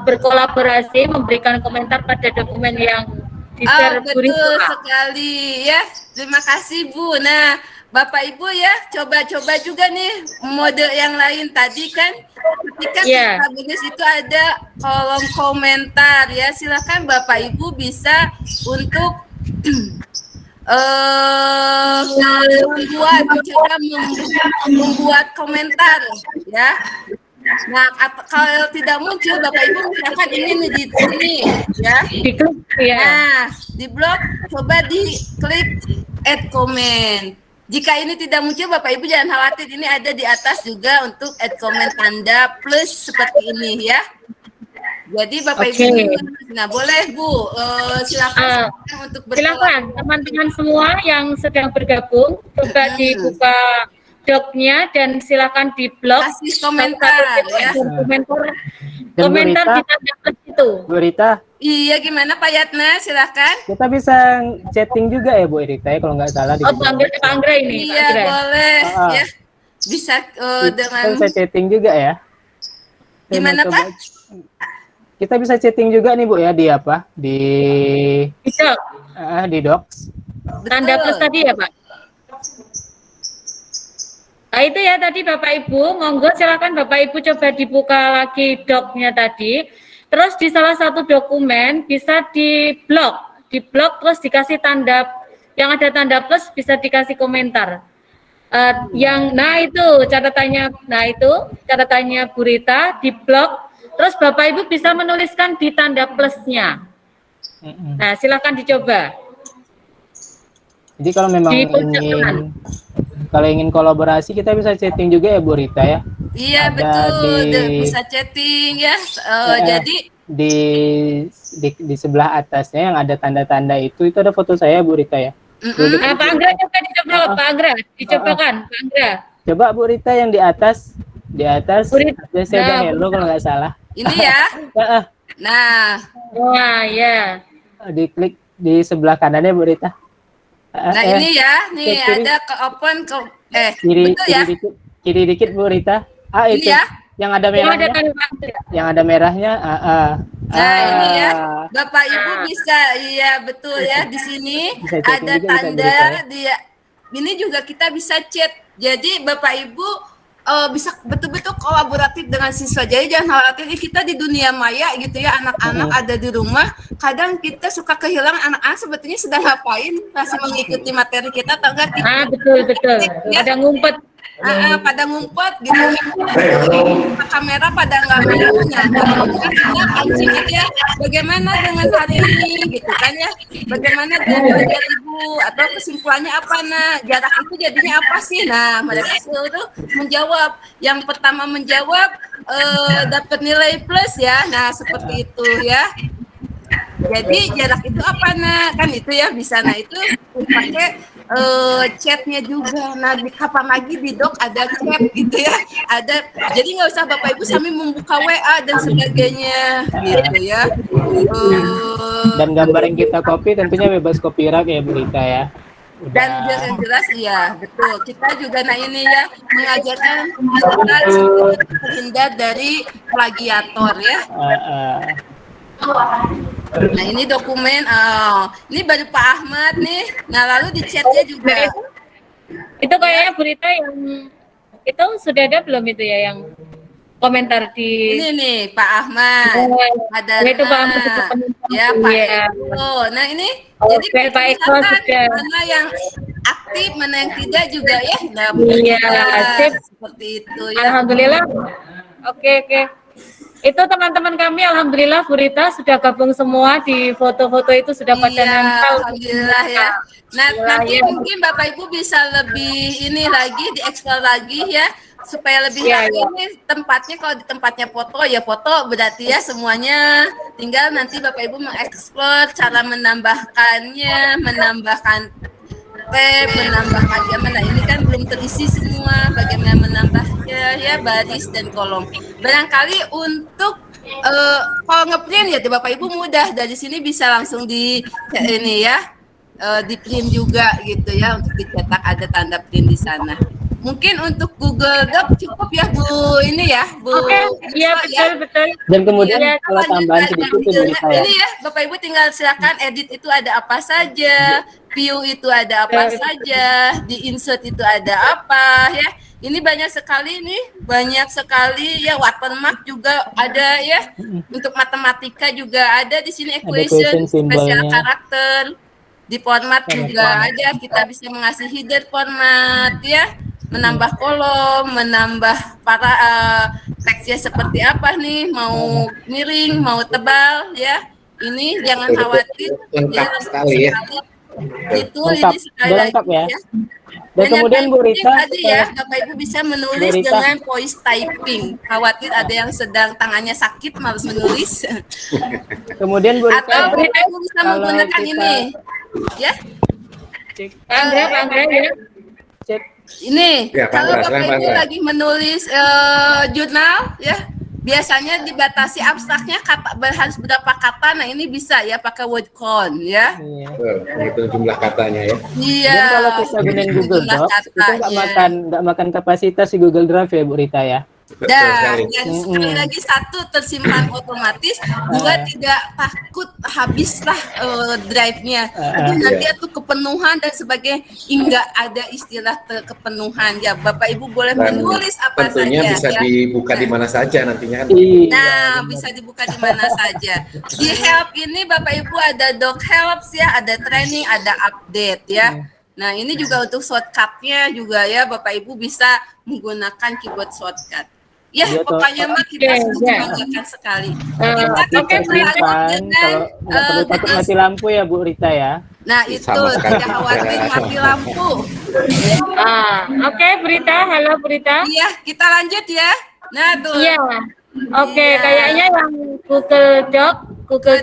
berkolaborasi, memberikan komentar pada dokumen yang di-share Bu Rita. Betul sekali ya. Terima kasih Bu. Nah, Bapak Ibu ya, coba-coba juga nih mode yang lain tadi kan. Ketika kita tulis itu ada kolom komentar ya. Silakan Bapak Ibu bisa untuk membuat komentar ya. Nah, kalau tidak muncul Bapak Ibu misalkan ingin di sini ya. Nah, di blog coba diklik add comment. Jika ini tidak muncul Bapak Ibu jangan khawatir, ini ada di atas juga untuk add comment tanda plus seperti ini ya. Jadi Bapak Ibu, nah boleh Bu, silakan untuk silakan teman-teman semua yang sedang bergabung coba dibuka doc-nya dan silakan di blog kasih komentar ya. Komentar di tanda plus itu. Bu Rita. Iya, gimana Pak Yatna? Silakan. Kita bisa chatting juga ya Bu Rita ya kalau nggak salah di Pak Anggra ini. Iya, boleh ya. Bisa dengan bisa chatting juga ya. Gimana Pak? Kita bisa chatting juga nih Bu ya di apa? Di doc. Di docs. Tanda plus tadi ya Pak. Nah itu ya tadi Bapak Ibu, monggo silakan Bapak Ibu coba dibuka lagi doc-nya tadi. Terus di salah satu dokumen bisa di blok terus dikasih tanda yang ada tanda plus bisa dikasih komentar. Nah itu catatannya Bu Rita di blok. Terus Bapak Ibu bisa menuliskan di tanda plusnya. Nah silakan dicoba. Jadi kalau memang ingin kolaborasi kita bisa chatting juga ya Bu Rita ya. Iya betul, bisa chatting ya. Jadi di sebelah atasnya yang ada tanda-tanda itu ada foto saya Bu Rita ya. Pak Anggra coba dicoba Pak Anggra, dicobakan Pak Anggra. Coba Bu Rita yang di atas saya hello kalau nggak salah. Ini ya. Nah, ya. Diklik di sebelah kanannya Bu Rita. Nah ini ya, nih ada ke open betul ya. Kiri dikit Bu Rita. Itu ya. Yang ada merahnya. Yang ada merahnya. Nah ini ya, Bapak Ibu bisa, iya betul ya di sini ada tanda dia. Ini juga kita bisa chat. Jadi Bapak Ibu bisa betul-betul kolaboratif dengan siswa. Jadi jangan khawatir kita di dunia maya gitu ya, anak-anak ada di rumah. Kadang kita suka kehilangan anak-anak sebetulnya sedang ngapain, masih mengikuti materi kita atau enggak? Betul. Ya. Ada ngumpet. pada ngumpet gitu. Kamera pada nggak mau nyala. Kita pancing aja. Bagaimana dengan hari ini gitu kan ya? Bagaimana dengan belajar ibu atau kesimpulannya apa jarak itu jadinya apa sih? Nah mereka seluruh menjawab. Yang pertama menjawab dapat nilai plus ya. Nah seperti itu ya. Jadi jarak itu apa kan itu ya bisa itu pakai chatnya juga. Nah kapan lagi di Dok ada chat gitu ya, ada. Jadi nggak usah Bapak Ibu sambil membuka WA dan sebagainya gitu ya. Dan gambar yang kita copy tentunya bebas copyright ya Bu Rita ya. Dan jelas iya betul, kita juga ini ya mengajarkan kita terhindar dari plagiator ya. Nah ini dokumen, ini baru Pak Ahmad nih. Nah lalu di chatnya juga. Itu kayaknya berita yang itu sudah ada belum itu ya yang komentar di. Ini nih Pak Ahmad. Ada itu Pak Ahmad ya Pak Eko. Nah ini jadi Pak Eko sudah. Mana yang aktif, mana yang tidak juga ya. Nah, iya, seperti itu ya. Alhamdulillah. Oke. Itu teman-teman kami alhamdulillah Bu Rita sudah gabung semua di foto-foto itu sudah pada nempel. Alhamdulillah ya. Nah, nanti mungkin Bapak Ibu bisa lebih ini lagi dieksplor lagi ya supaya lebih ini tempatnya. Kalau di tempatnya foto ya foto berarti ya semuanya, tinggal nanti Bapak Ibu mengeksplor cara menambahkannya, menambahkan tab, menambahkan nah ini kan belum terisi semua, bagaimana menambahnya ya baris dan kolom. Barangkali untuk kalau ngeprint ya Bapak Ibu mudah, dari sini bisa langsung di ini ya di print juga gitu ya, untuk dicetak ada tanda print di sana. Mungkin untuk Google Doc cukup ya Bu ini ya Bu. Iya betul. Dan kemudian kalau tambahan sedikit ini ya Bapak Ibu tinggal silakan edit itu ada apa saja, view itu ada apa saja, di insert itu ada apa ya. Ini banyak sekali ya, watermark juga ada ya. Untuk matematika juga ada di sini, equation, spesial karakter. Di format juga ada, kita bisa mengasih header format ya, menambah kolom, menambah para teksnya seperti apa nih, mau miring, mau tebal ya. Ini jangan khawatir. Lengkap sekali ya. Itu ini sekali lagi ya. Dan kemudian Bu Rita tadi ya Bapak Ibu bisa menulis dengan voice typing. Khawatir ada yang sedang tangannya sakit malas menulis. Kemudian Bu Rita atau Bapak Ibu bisa menggunakan ini ya. Andrea ya. Ini ya, kalau Bapak Ibu lagi menulis jurnal ya, biasanya dibatasi abstraknya harus berapa kata. Nah ini bisa ya pakai word count ya. Itu jumlah katanya ya. Iya. Dan kalau kita gunain Google Docs itu nggak makan kapasitas di Google Drive ya Bu Rita ya. Dan sekali lagi satu tersimpan otomatis, dua tidak takut habislah drive-nya. Nanti itu kepenuhan dan sebagainya, enggak ada istilah kepenuhan ya. Bapak Ibu boleh menulis apa tentunya saja. Bisa ya. dibuka di mana saja nantinya kan. Nah, bisa dibuka di mana saja. Di help ini Bapak Ibu ada doc helps ya, ada training, ada update ya. Nah, ini juga untuk shortcut-nya juga ya, Bapak Ibu bisa menggunakan keyboard shortcut. Ya, pokoknya mah kita menggunakan sekali. Oke, kalau takut mati lampu ya Bu Rita ya. Nah, itu tidak khawatir mati lampu. Oke, Rita, halo Rita. Iya, kita lanjut ya. Nah, tuh. Iya. Oke, kayaknya yang Google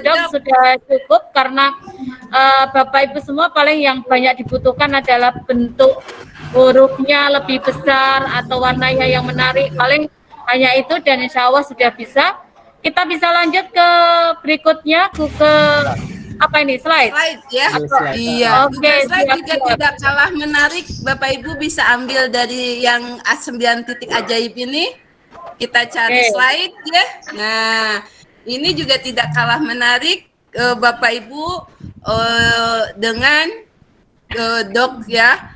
Doc sudah cukup karena Bapak Ibu semua paling yang banyak dibutuhkan adalah bentuk hurufnya lebih besar atau warnanya yang menarik, paling hanya itu dan insya Allah sudah bisa. Kita bisa lanjut ke berikutnya, Google apa ini slide ya. Iya. Oke, slide juga tidak kalah menarik. Bapak Ibu bisa ambil dari yang A9 titik ajaib ini. Kita cari slide ya. Nah, ini juga tidak kalah menarik Bapak Ibu dengan doc ya.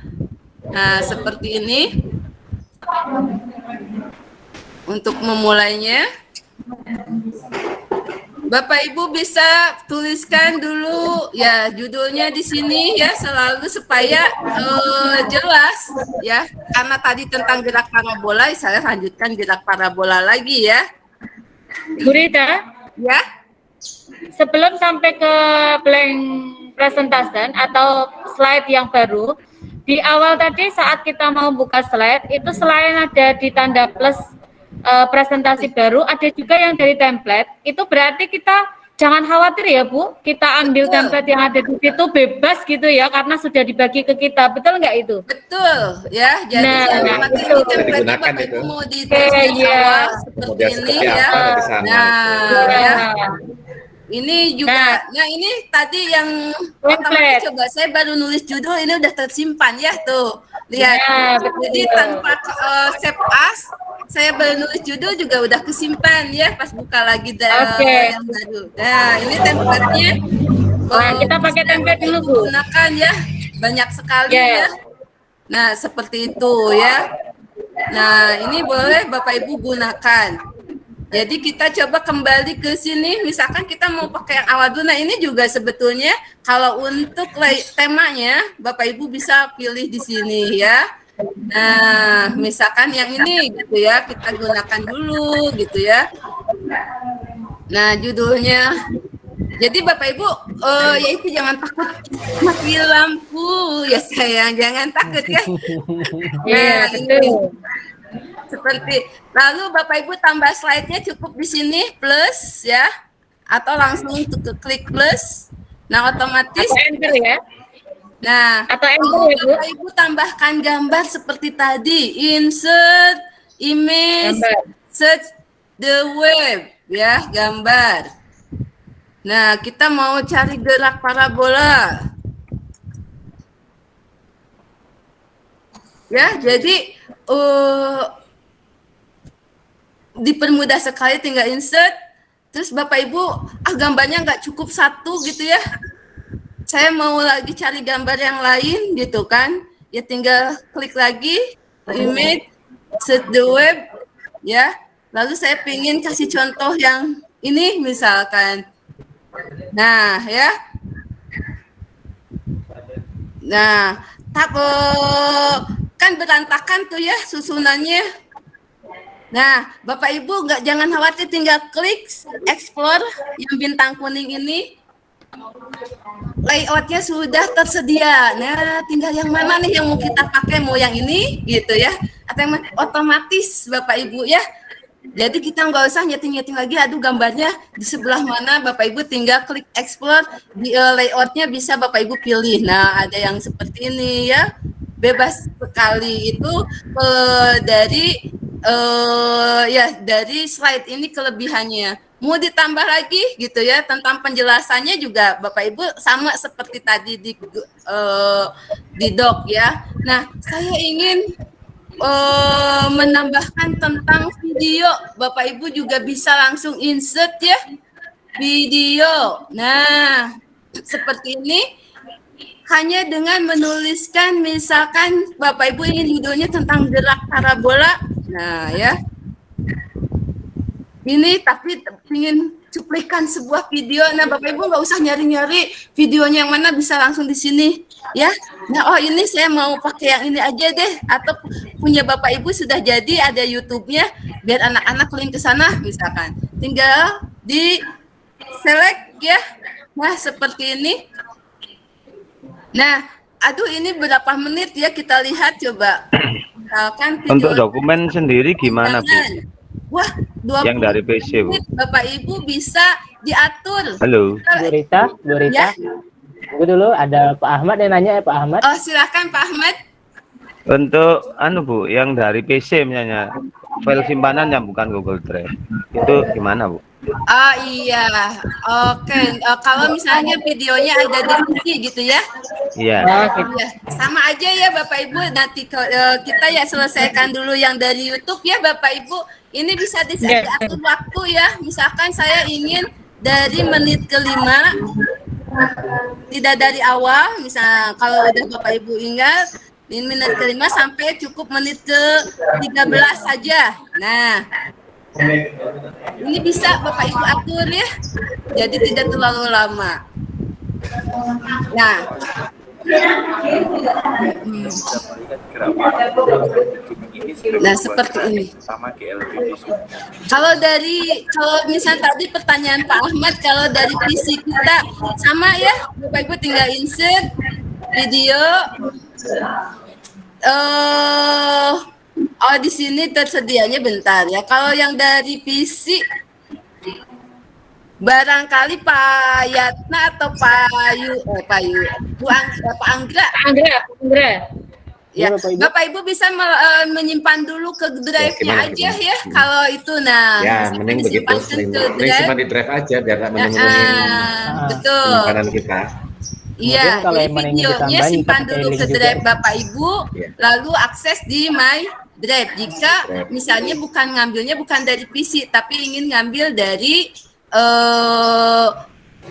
Nah, seperti ini. Untuk memulainya, Bapak Ibu bisa tuliskan dulu ya judulnya di sini ya selalu supaya jelas ya. Karena tadi tentang gerak parabola, saya lanjutkan gerak parabola lagi ya. Bu Rita, Ya. sebelum sampai ke blank presentation atau slide yang baru, di awal tadi saat kita mau buka slide, itu selain ada di tanda plus presentasi baru, ada juga yang dari template. Itu berarti kita jangan khawatir ya Bu, kita ambil template yang ada di situ bebas gitu ya, karena sudah dibagi ke kita. Betul nggak itu? Betul ya. Jadi yang pakai di template Bapak Ibu mau di awal seperti ini ya. Nah, ya. Ini juga, nah ini tadi yang otomatis coba saya baru nulis judul ini udah tersimpan ya tuh, lihat. Jadi tanpa save as, saya baru nulis judul juga udah kesimpan ya pas buka lagi yang baru. Nah ini template-nya. Kita pakai template dulu Bu. Gunakan ya, banyak sekali ya. Nah seperti itu ya. Nah ini boleh Bapak Ibu gunakan. Jadi kita coba kembali ke sini, misalkan kita mau pakai yang awal dulu. Nah ini juga sebetulnya kalau untuk temanya, Bapak Ibu bisa pilih di sini ya. Nah misalkan yang ini gitu ya, kita gunakan dulu gitu ya. Nah judulnya, jadi Bapak Ibu, ya itu jangan takut mati lampu ya sayang, jangan takut ya. Ya betul. Seperti lalu Bapak Ibu tambah slide-nya cukup di sini plus ya atau langsung klik plus. Nah otomatis atau enter ya. Nah atau enter ya Bu. Bapak Ibu tambahkan gambar seperti tadi, insert image, search the web ya, gambar. Nah kita mau cari gerak parabola ya, jadi dipermudah sekali, tinggal insert. Terus Bapak Ibu, gambarnya nggak cukup satu gitu ya. Saya mau lagi cari gambar yang lain gitu kan. Ya tinggal klik lagi, image, search the web, ya. Lalu saya pingin kasih contoh yang ini misalkan. Nah ya. Nah, kan berantakan tuh ya susunannya. Nah, Bapak Ibu jangan khawatir, tinggal klik explore yang bintang kuning ini. Layoutnya sudah tersedia. Nah, tinggal yang mana nih yang mau kita pakai, mau yang ini gitu ya. Atau yang otomatis Bapak Ibu ya. Jadi kita nggak usah nyeting-nyeting lagi, aduh gambarnya di sebelah mana, Bapak Ibu tinggal klik explore, di layoutnya bisa Bapak Ibu pilih. Nah, ada yang seperti ini ya. Bebas sekali itu dari dari slide ini kelebihannya. Mau ditambah lagi gitu ya tentang penjelasannya juga Bapak Ibu sama seperti tadi di doc ya. Nah saya ingin menambahkan tentang video, Bapak Ibu juga bisa langsung insert ya video. Nah seperti ini. Hanya dengan menuliskan misalkan Bapak Ibu ingin judulnya tentang gerak parabola. Nah ya. Ini tapi ingin cuplikan sebuah video. Nah Bapak Ibu nggak usah nyari-nyari videonya yang mana, bisa langsung di sini ya. Nah ini saya mau pakai yang ini aja deh. Atau punya Bapak Ibu sudah jadi ada YouTube-nya, biar anak-anak link ke sana misalkan. Tinggal di select ya. Nah seperti ini. Nah, aduh ini berapa menit ya, kita lihat coba. Misalkan untuk dokumen sendiri gimana Bu? Wah, 20 yang dari PC Bu. Bapak Ibu bisa diatur. Halo. Bu Rita. Ya? Tunggu dulu, ada Pak Ahmad yang nanya ya Pak Ahmad. Oh silakan Pak Ahmad. Untuk Bu, yang dari PC misalnya file simpanan yang bukan Google Drive itu gimana Bu? Oh iya, oke. Kalau misalnya videonya ada di PC gitu ya? Iya. Ya, sama aja ya Bapak Ibu. Nanti kita ya selesaikan dulu yang dari YouTube ya Bapak Ibu. Ini bisa diatur waktu ya. Misalkan saya ingin dari menit ke-5, tidak dari awal. Misal kalau udah Bapak Ibu ingat, di menit ke-5 sampai cukup menit ke-13 saja. Nah. Ini bisa Bapak Ibu atur ya, jadi tidak terlalu lama. Nah, nah seperti ini. Kalau misalnya tadi pertanyaan Pak Ahmad, kalau dari PC kita sama ya, Bapak Ibu tinggal insert video. Oh di sini tersedianya bentar ya. Kalau yang dari PC barangkali Pak Yatna atau Pak Anggra. Ya, Bapak Ibu bisa menyimpan dulu ke drive-nya aja ya. Kalau itu ya mending begitu, mending simpan di drive aja biar nggak menunggu betul simpanan kita. Iya, jadi videonya simpan dulu ke drive Bapak Ibu, lalu akses di My Drive. Jika misalnya ngambilnya bukan dari PC, tapi ingin ngambil dari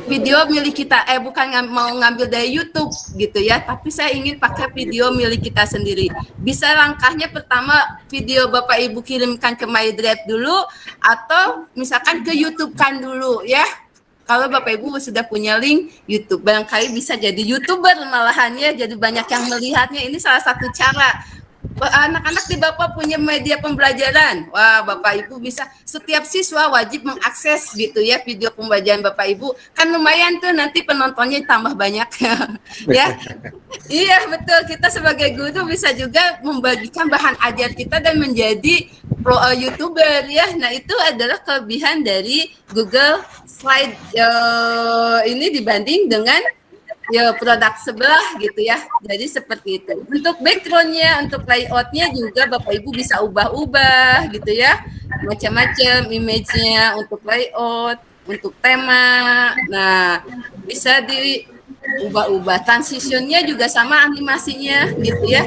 video milik kita, bukan mau ngambil dari YouTube gitu ya, tapi saya ingin pakai video milik kita sendiri. Bisa langkahnya pertama video Bapak Ibu kirimkan ke My Drive dulu, atau misalkan ke YouTube kan dulu ya. Kalau Bapak Ibu sudah punya link YouTube, barangkali bisa jadi YouTuber malahannya, jadi banyak yang melihatnya. Ini salah satu cara. Anak-anak di Bapak punya media pembelajaran. Wah, Bapak Ibu bisa, setiap siswa wajib mengakses gitu ya video pembelajaran Bapak Ibu. Kan lumayan tuh nanti penontonnya tambah banyak ya. Iya, betul. Kita sebagai guru bisa juga membagikan bahan ajar kita dan menjadi YouTuber ya. Nah, itu adalah kelebihan dari Google Slide ini dibanding dengan produk sebelah gitu ya. Jadi seperti itu. Untuk backgroundnya, untuk layoutnya juga Bapak Ibu bisa ubah-ubah gitu ya. Macam-macam image-nya untuk layout, untuk tema. Nah, bisa diubah-ubah. Transitionnya juga sama animasinya gitu ya.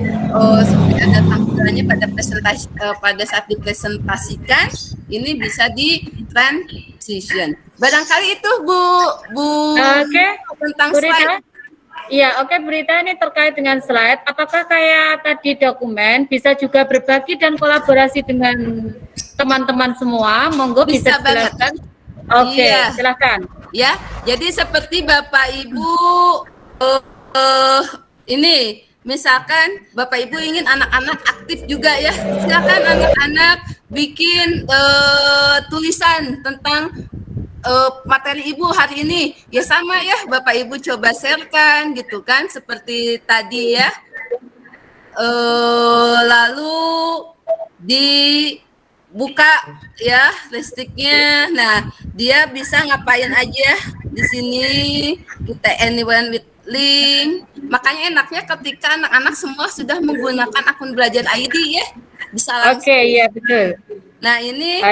Seperti ada tampilannya pada saat dipresentasikan, ini bisa di transition. Barangkali itu Bu tentang slide. Iya, oke, berita ini terkait dengan slide. Apakah kayak tadi dokumen bisa juga berbagi dan kolaborasi dengan teman-teman semua? Monggo bisa dijelaskan. Oke, silakan. Ya, jadi seperti Bapak Ibu ini misalkan Bapak Ibu ingin anak-anak aktif juga ya, silakan anak-anak bikin tulisan tentang materi Ibu hari ini. Ya sama ya, Bapak Ibu coba sharekan gitu kan, seperti tadi ya. Lalu dibuka ya listriknya. Nah, dia bisa ngapain aja di sini. Kita anyone with link. Makanya enaknya ketika anak-anak semua sudah menggunakan akun belajar ID ya, bisa langsung. Oke, iya betul. Nah, ini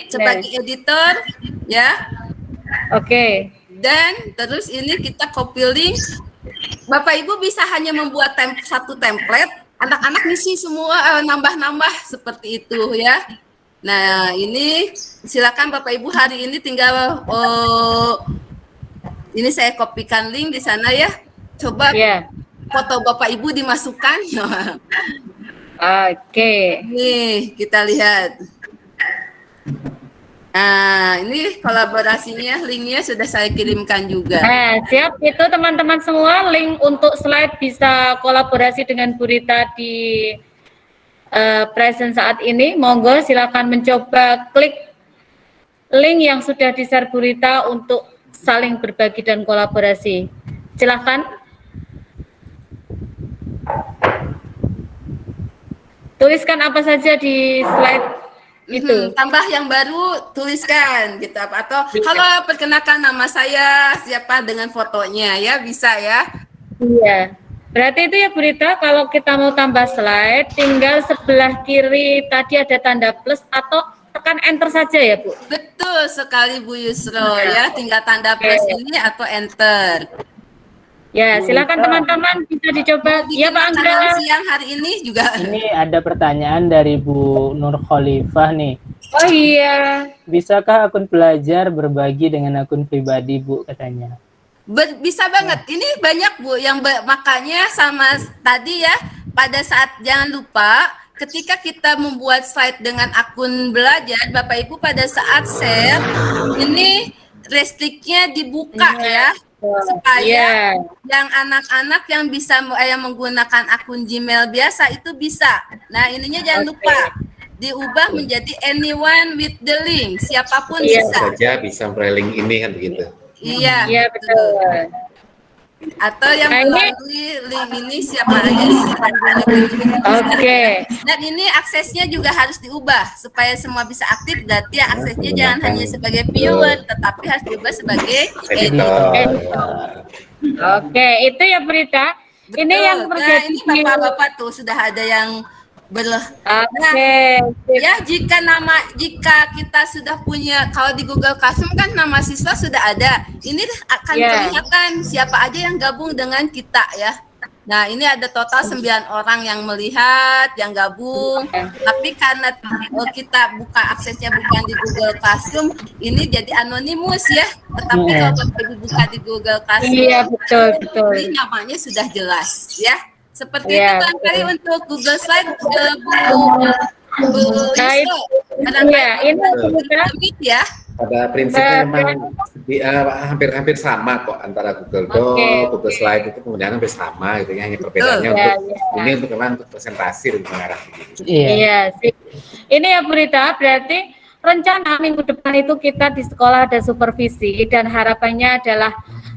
sebagai editor ya. Oke. Dan terus ini kita copy link. Bapak Ibu bisa hanya membuat satu template, anak-anak ngisi semua, nambah-nambah seperti itu ya. Nah, ini silakan Bapak Ibu hari ini tinggal ini saya kopikan link di sana ya. Coba foto Bapak Ibu dimasukkan. Oke. Nih, kita lihat. Nah, ini kolaborasinya, linknya sudah saya kirimkan juga. Nah, siap. Itu teman-teman semua, link untuk slide bisa kolaborasi dengan Bu Rita di present saat ini. Monggo silakan mencoba klik link yang sudah di-share Bu Rita untuk saling berbagi dan kolaborasi. Silakan. Tuliskan apa saja di slide itu. Tambah yang baru, tuliskan gitu apa, atau halo, perkenalkan nama saya siapa dengan fotonya ya, bisa ya. Iya. Berarti itu ya Bu Rita, kalau kita mau tambah slide, tinggal sebelah kiri tadi ada tanda plus atau tekan enter saja ya Bu. Betul sekali Bu Yusro ya, tinggal tanda plus ini atau enter. Ya, silakan teman-teman bisa dicoba. Ya Pak Angga. Siang hari ini juga. Ini ada pertanyaan dari Bu Nur Khalifah nih. Oh iya. Bisakah akun pelajar berbagi dengan akun pribadi Bu katanya? Bisa banget. Ini banyak Bu yang makanya sama tadi ya, pada saat jangan lupa ketika kita membuat slide dengan akun belajar, Bapak Ibu pada saat share, ini restriknya dibuka ya, supaya yang anak-anak yang bisa yang menggunakan akun Gmail biasa itu bisa. Nah, ininya jangan lupa diubah menjadi anyone with the link, siapapun bisa. Saja bisa memperoleh link ini kan begitu. Iya, betul. Atau yang melalui link ini siapa aja bisa Oke. Dan ini aksesnya juga harus diubah supaya semua bisa aktif. Berarti aksesnya jangan hanya sebagai viewer, tetapi harus diubah sebagai editor. Oke, itu ya Prita. Ini yang terjadi. Nah, ini bapak-bapak tuh sudah ada yang ya jika kita sudah punya, kalau di Google Classroom kan nama siswa sudah ada, ini akan kelihatan siapa aja yang gabung dengan kita ya. Nah, ini ada total 9 orang yang melihat, yang gabung. Tapi karena kita buka aksesnya bukan di Google Classroom, ini jadi anonimus ya. Tetapi kalau Ibu buka di Google Classroom, betul. Ini namanya sudah jelas ya. Seperti itu barangkali untuk Google Slide, ini ya. Pada prinsipnya memang hampir sama kok antara Google Doc, Google Slide itu kemudian hampir sama gitu ya. Hanya perbedaannya ini untuk memang untuk presentasi dan mengarah. Iya sih. Ini ya Bu Rita, berarti rencana minggu depan itu kita di sekolah ada supervisi dan harapannya adalah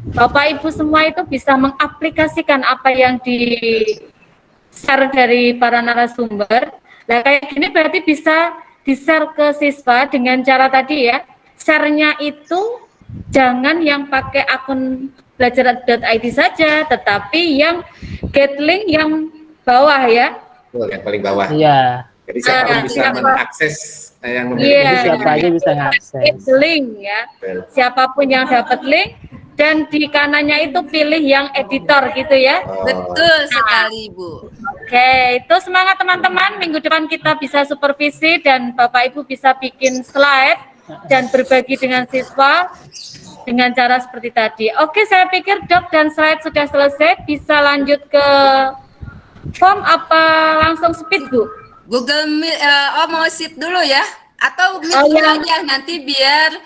Bapak Ibu semua itu bisa mengaplikasikan apa yang di-share dari para narasumber. Nah, kayak gini berarti bisa di-share ke siswa dengan cara tadi ya, share-nya itu jangan yang pakai akun belajar.id saja, tetapi yang get link yang bawah ya. Yang paling bawah. Iya. Jadi siapa bisa mengakses yang memiliki siapa aja bisa mengakses link ya. Siapapun yang dapat link. Dan di kanannya itu pilih yang editor gitu ya. Betul sekali, Bu. Oke, itu semangat teman-teman. Minggu depan kita bisa supervisi dan Bapak Ibu bisa bikin slide dan berbagi dengan siswa dengan cara seperti tadi. Oke, saya pikir Dok dan slide sudah selesai. Bisa lanjut ke form apa langsung speed, Bu? Google Meet, mau sheet dulu ya? Atau Meet aja nanti biar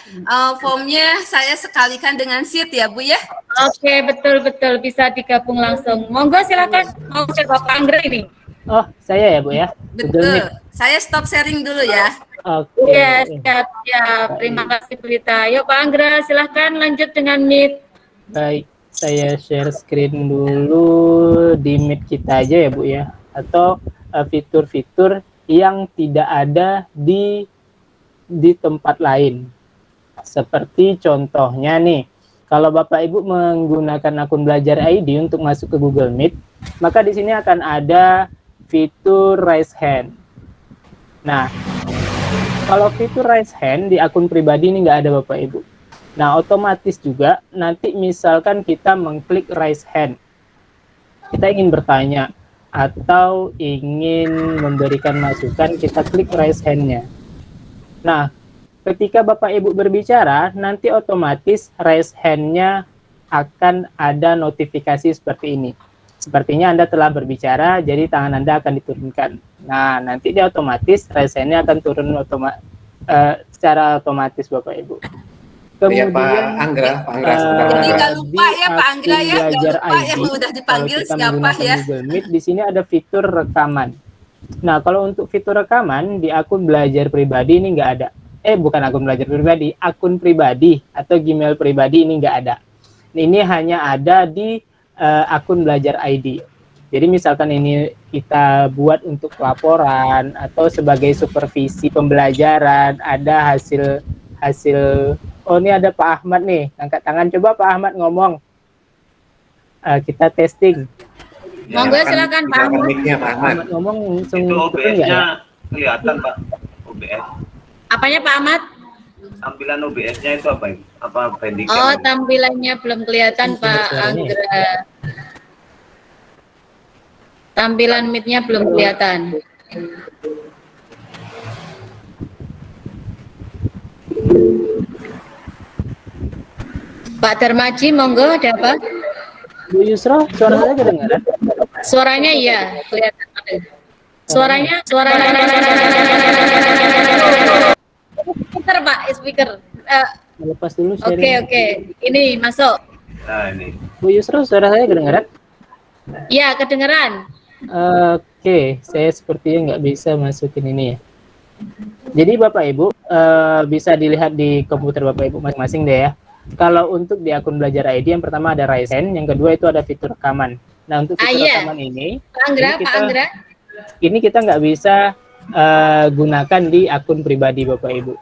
formnya saya sekalikan dengan sheet ya Bu ya. Oke, betul bisa digabung langsung. Monggo silakan. Mau coba Pak Anggra ini. Oh, saya ya Bu ya. Betul. Saya stop sharing dulu ya. Oke. Ya, siap. Terima kasih Bu Rita. Yuk Pak Anggra silahkan lanjut dengan Meet. Baik, saya share screen dulu di Meet kita aja ya Bu ya. Atau fitur-fitur yang tidak ada di tempat lain. Seperti contohnya nih, kalau Bapak Ibu menggunakan akun Belajar ID untuk masuk ke Google Meet, maka di sini akan ada fitur raise hand. Nah, kalau fitur raise hand di akun pribadi ini nggak ada Bapak Ibu. Nah, otomatis juga nanti misalkan kita mengklik raise hand, kita ingin bertanya atau ingin memberikan masukan, kita klik raise hand-nya. Nah, ketika Bapak Ibu berbicara, nanti otomatis raise hand-nya akan ada notifikasi seperti ini. Sepertinya Anda telah berbicara, jadi tangan Anda akan diturunkan. Nah, nanti dia otomatis raise hand-nya akan turun secara otomatis Bapak Ibu. Kemudian Pak Anggra jadi nggak lupa ya Pak Anggra ya, nggak lupa yang udah dipanggil siapa ya. Google Meet, di sini ada fitur rekaman. Nah, kalau untuk fitur rekaman di akun belajar pribadi ini nggak ada. Bukan akun belajar pribadi, akun pribadi atau Gmail pribadi ini nggak ada. Ini hanya ada di akun Belajar ID. Jadi misalkan ini kita buat untuk laporan atau sebagai supervisi pembelajaran, ada hasil. Oh, ini ada Pak Ahmad nih, angkat tangan, coba Pak Ahmad ngomong. Kita testing. Monggo silakan Pak Ahmad. Pak Ahmad ngomong langsung. Itu OBS-nya kelihatan Pak, OBS. Apanya Pak Ahmad? Tampilan OBS-nya itu apa? Apa pendek? Oh, tampilannya belum kelihatan Pak Anggra. Tampilan Meet-nya belum kelihatan. Pak Darmaji, monggo, ada apa? Bu Yusra, suaranya kedengaran? Suaranya iya, kelihatan. Suaranya. Speaker Pak, speaker. Lepas dulu sharing. Oke. Ini masuk. Nah, ini. Bu Yusra, suara saya kedengaran? Ya, kedengeran. Oke, saya sepertinya nggak bisa masukin ini ya. Jadi Bapak Ibu bisa dilihat di komputer Bapak Ibu masing-masing deh ya. Kalau untuk di akun Belajar ID yang pertama ada Raise Hand, yang kedua itu ada fitur rekaman. Nah untuk fitur rekaman ini, Pak Anggra. Ini kita nggak bisa gunakan di akun pribadi Bapak Ibu.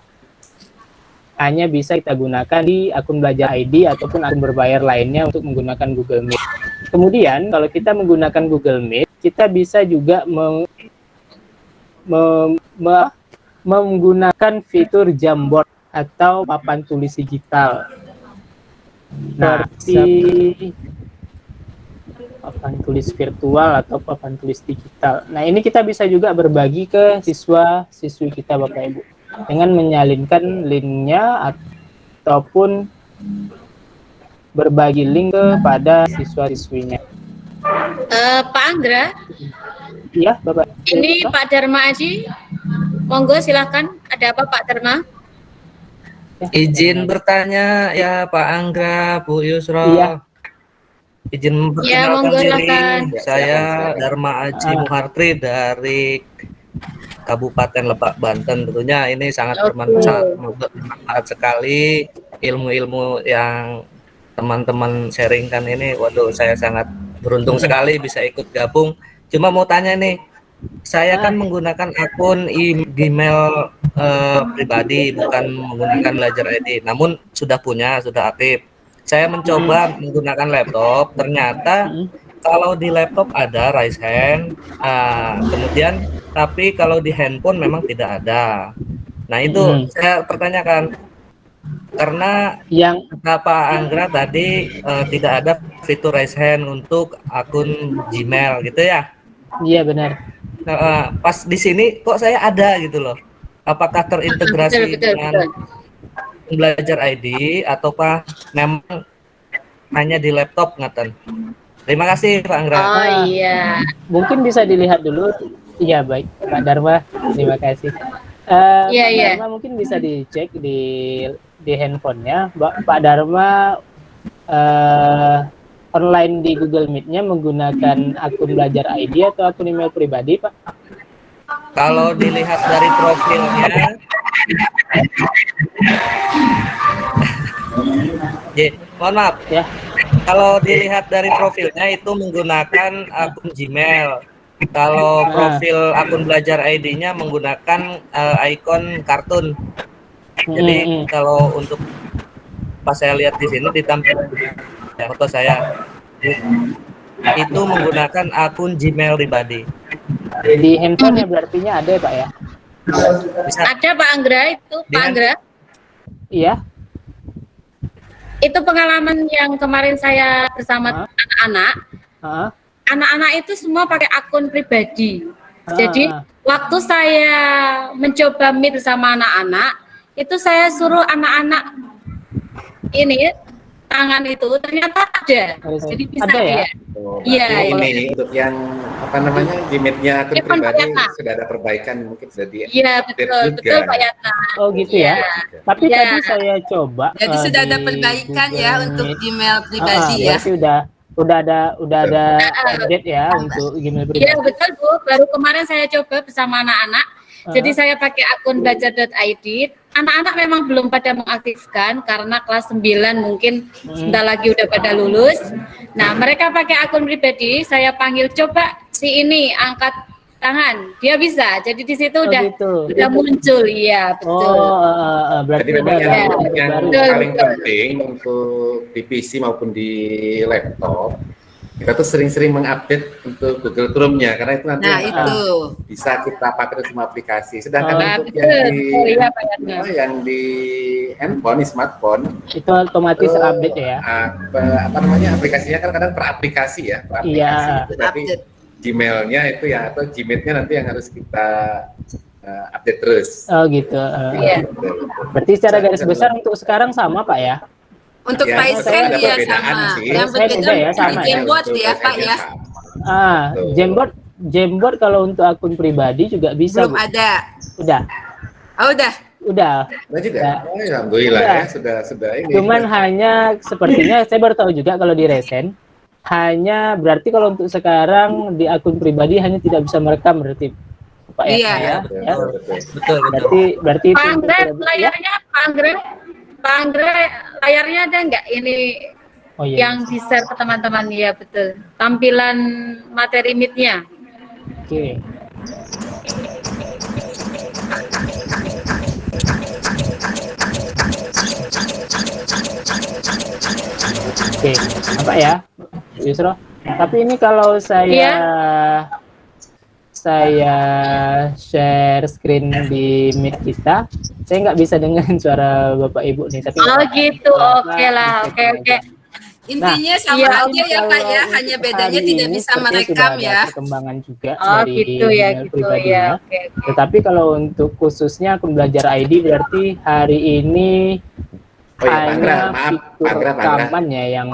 Hanya bisa kita gunakan di akun Belajar ID ataupun akun berbayar lainnya untuk menggunakan Google Meet. Kemudian kalau kita menggunakan Google Meet, kita bisa juga menggunakan fitur Jamboard atau papan tulis digital. Seperti papan tulis virtual atau papan tulis digital. Nah, ini kita bisa juga berbagi ke siswa-siswi kita Bapak Ibu dengan menyalinkan linknya ataupun berbagi link kepada siswa-siswinya. Pak Anggra. Iya, Bapak. Ini Pak Dharma Aji. Monggo silakan. Ada apa Pak Dharma? Izin bertanya ya Pak Anggra, Bu Yusra. Iya. Izin memperkenalkan diri. Saya Dharma Aji Muhartri dari Kabupaten Lebak, Banten. Tentunya ini sangat bermanfaat sekali ilmu-ilmu yang teman-teman sharingkan ini. Waduh, saya sangat beruntung sekali bisa ikut gabung. Cuma mau tanya nih, saya kan menggunakan akun Gmail pribadi, bukan menggunakan Belajar ID. Namun sudah aktif. Saya mencoba menggunakan laptop, ternyata kalau di laptop ada raise hand, kemudian tapi kalau di handphone memang tidak ada. Nah itu saya pertanyakan, karena yang kata Pak Anggra tadi tidak ada fitur raise hand untuk akun Gmail gitu ya? Iya benar. Pas di sini kok saya ada gitu loh. Apakah terintegrasi dengan Belajar ID ataukah memang hanya di laptop ngaten? Terima kasih Pak Anggra. Oh iya. Mungkin bisa dilihat dulu. Iya baik Pak Dharma, terima kasih. Pak Dharma mungkin bisa dicek di handphonenya. Pak Dharma online di Google Meet-nya menggunakan akun Belajar ID atau akun email pribadi, Pak? Kalau dilihat dari profilnya, mohon maaf ya. Kalau dilihat dari profilnya itu menggunakan akun Gmail. Kalau profil akun Belajar ID-nya menggunakan ikon kartun. Jadi kalau untuk pas saya lihat di sini ditampilkan foto saya itu menggunakan akun Gmail pribadi. Di handphone berartinya ada ya Pak ya? Ada Pak Anggra itu Pak Anggra. Iya. Itu pengalaman yang kemarin saya bersama anak-anak. Anak-anak itu semua pakai akun pribadi. Jadi waktu saya mencoba Meet sama anak-anak, itu saya suruh anak-anak ini tangan itu ternyata ada. Jadi bisa ada ya? Iya. Ini untuk yang apa namanya Gmail-nya akun pribadi sudah ada perbaikan, mungkin sudah di. Iya betul Pak Yatna. Oh gitu ya. Tapi tadi saya coba. Jadi sudah ada perbaikan ya untuk Gmail pribadi ya. Udah ada update ya untuk Gmail pribadi. Iya betul Bu. Baru kemarin saya coba bersama anak-anak. Jadi saya pakai akun belajar.id. Anak-anak memang belum pada mengaktifkan karena kelas 9 mungkin sebentar lagi udah pada lulus. Nah, mereka pakai akun pribadi, saya panggil coba si ini angkat tangan. Dia bisa. Jadi di situ udah muncul. Iya, betul. Berarti memang yang paling penting untuk di PC maupun di laptop kita tuh sering-sering mengupdate untuk Google Chrome-nya karena itu nanti bisa kita pakai semua aplikasi. Sedangkan untuk yang di handphone, di smartphone itu otomatis update ya. Apa namanya aplikasinya kan kadang per aplikasi ya. Iya. Berarti Gmail-nya itu ya atau Gmail-nya nanti yang harus kita update terus. Oh gitu. Berarti secara garis besar untuk sekarang sama Pak ya? Untuk raise hand ya sama. Yang berbeda ya sama Jamboard ya Pak ya. Jamboard Jamboard kalau untuk akun pribadi juga bisa. Belum ada. Udah. Oh, udah. Udah. juga. Oh, alhamdulillah ya sudah ini. Cuman hanya sepertinya saya baru tahu juga kalau di Resen hanya berarti kalau untuk sekarang di akun pribadi hanya tidak bisa merekam berarti Pak Iya. ya. Betul. Berarti itu Pak Andre layarnya Pak Andre layarnya ada nggak ini yang di-share ke teman-teman ya betul. Tampilan materi meet-nya. Oke. Oke, apa ya, Yusro? Tapi ini kalau saya share screen di Meet kita, saya nggak bisa dengar suara Bapak Ibu nih. Tapi gitu, oke lah, oke. Intinya sama aja ya Pak ya, hanya bedanya tidak bisa merekam ya. Perkembangan juga dari gitu ya, pribadinya. Tetapi kalau untuk khususnya akun belajar ID berarti hari ini hanya fitur rekaman ya yang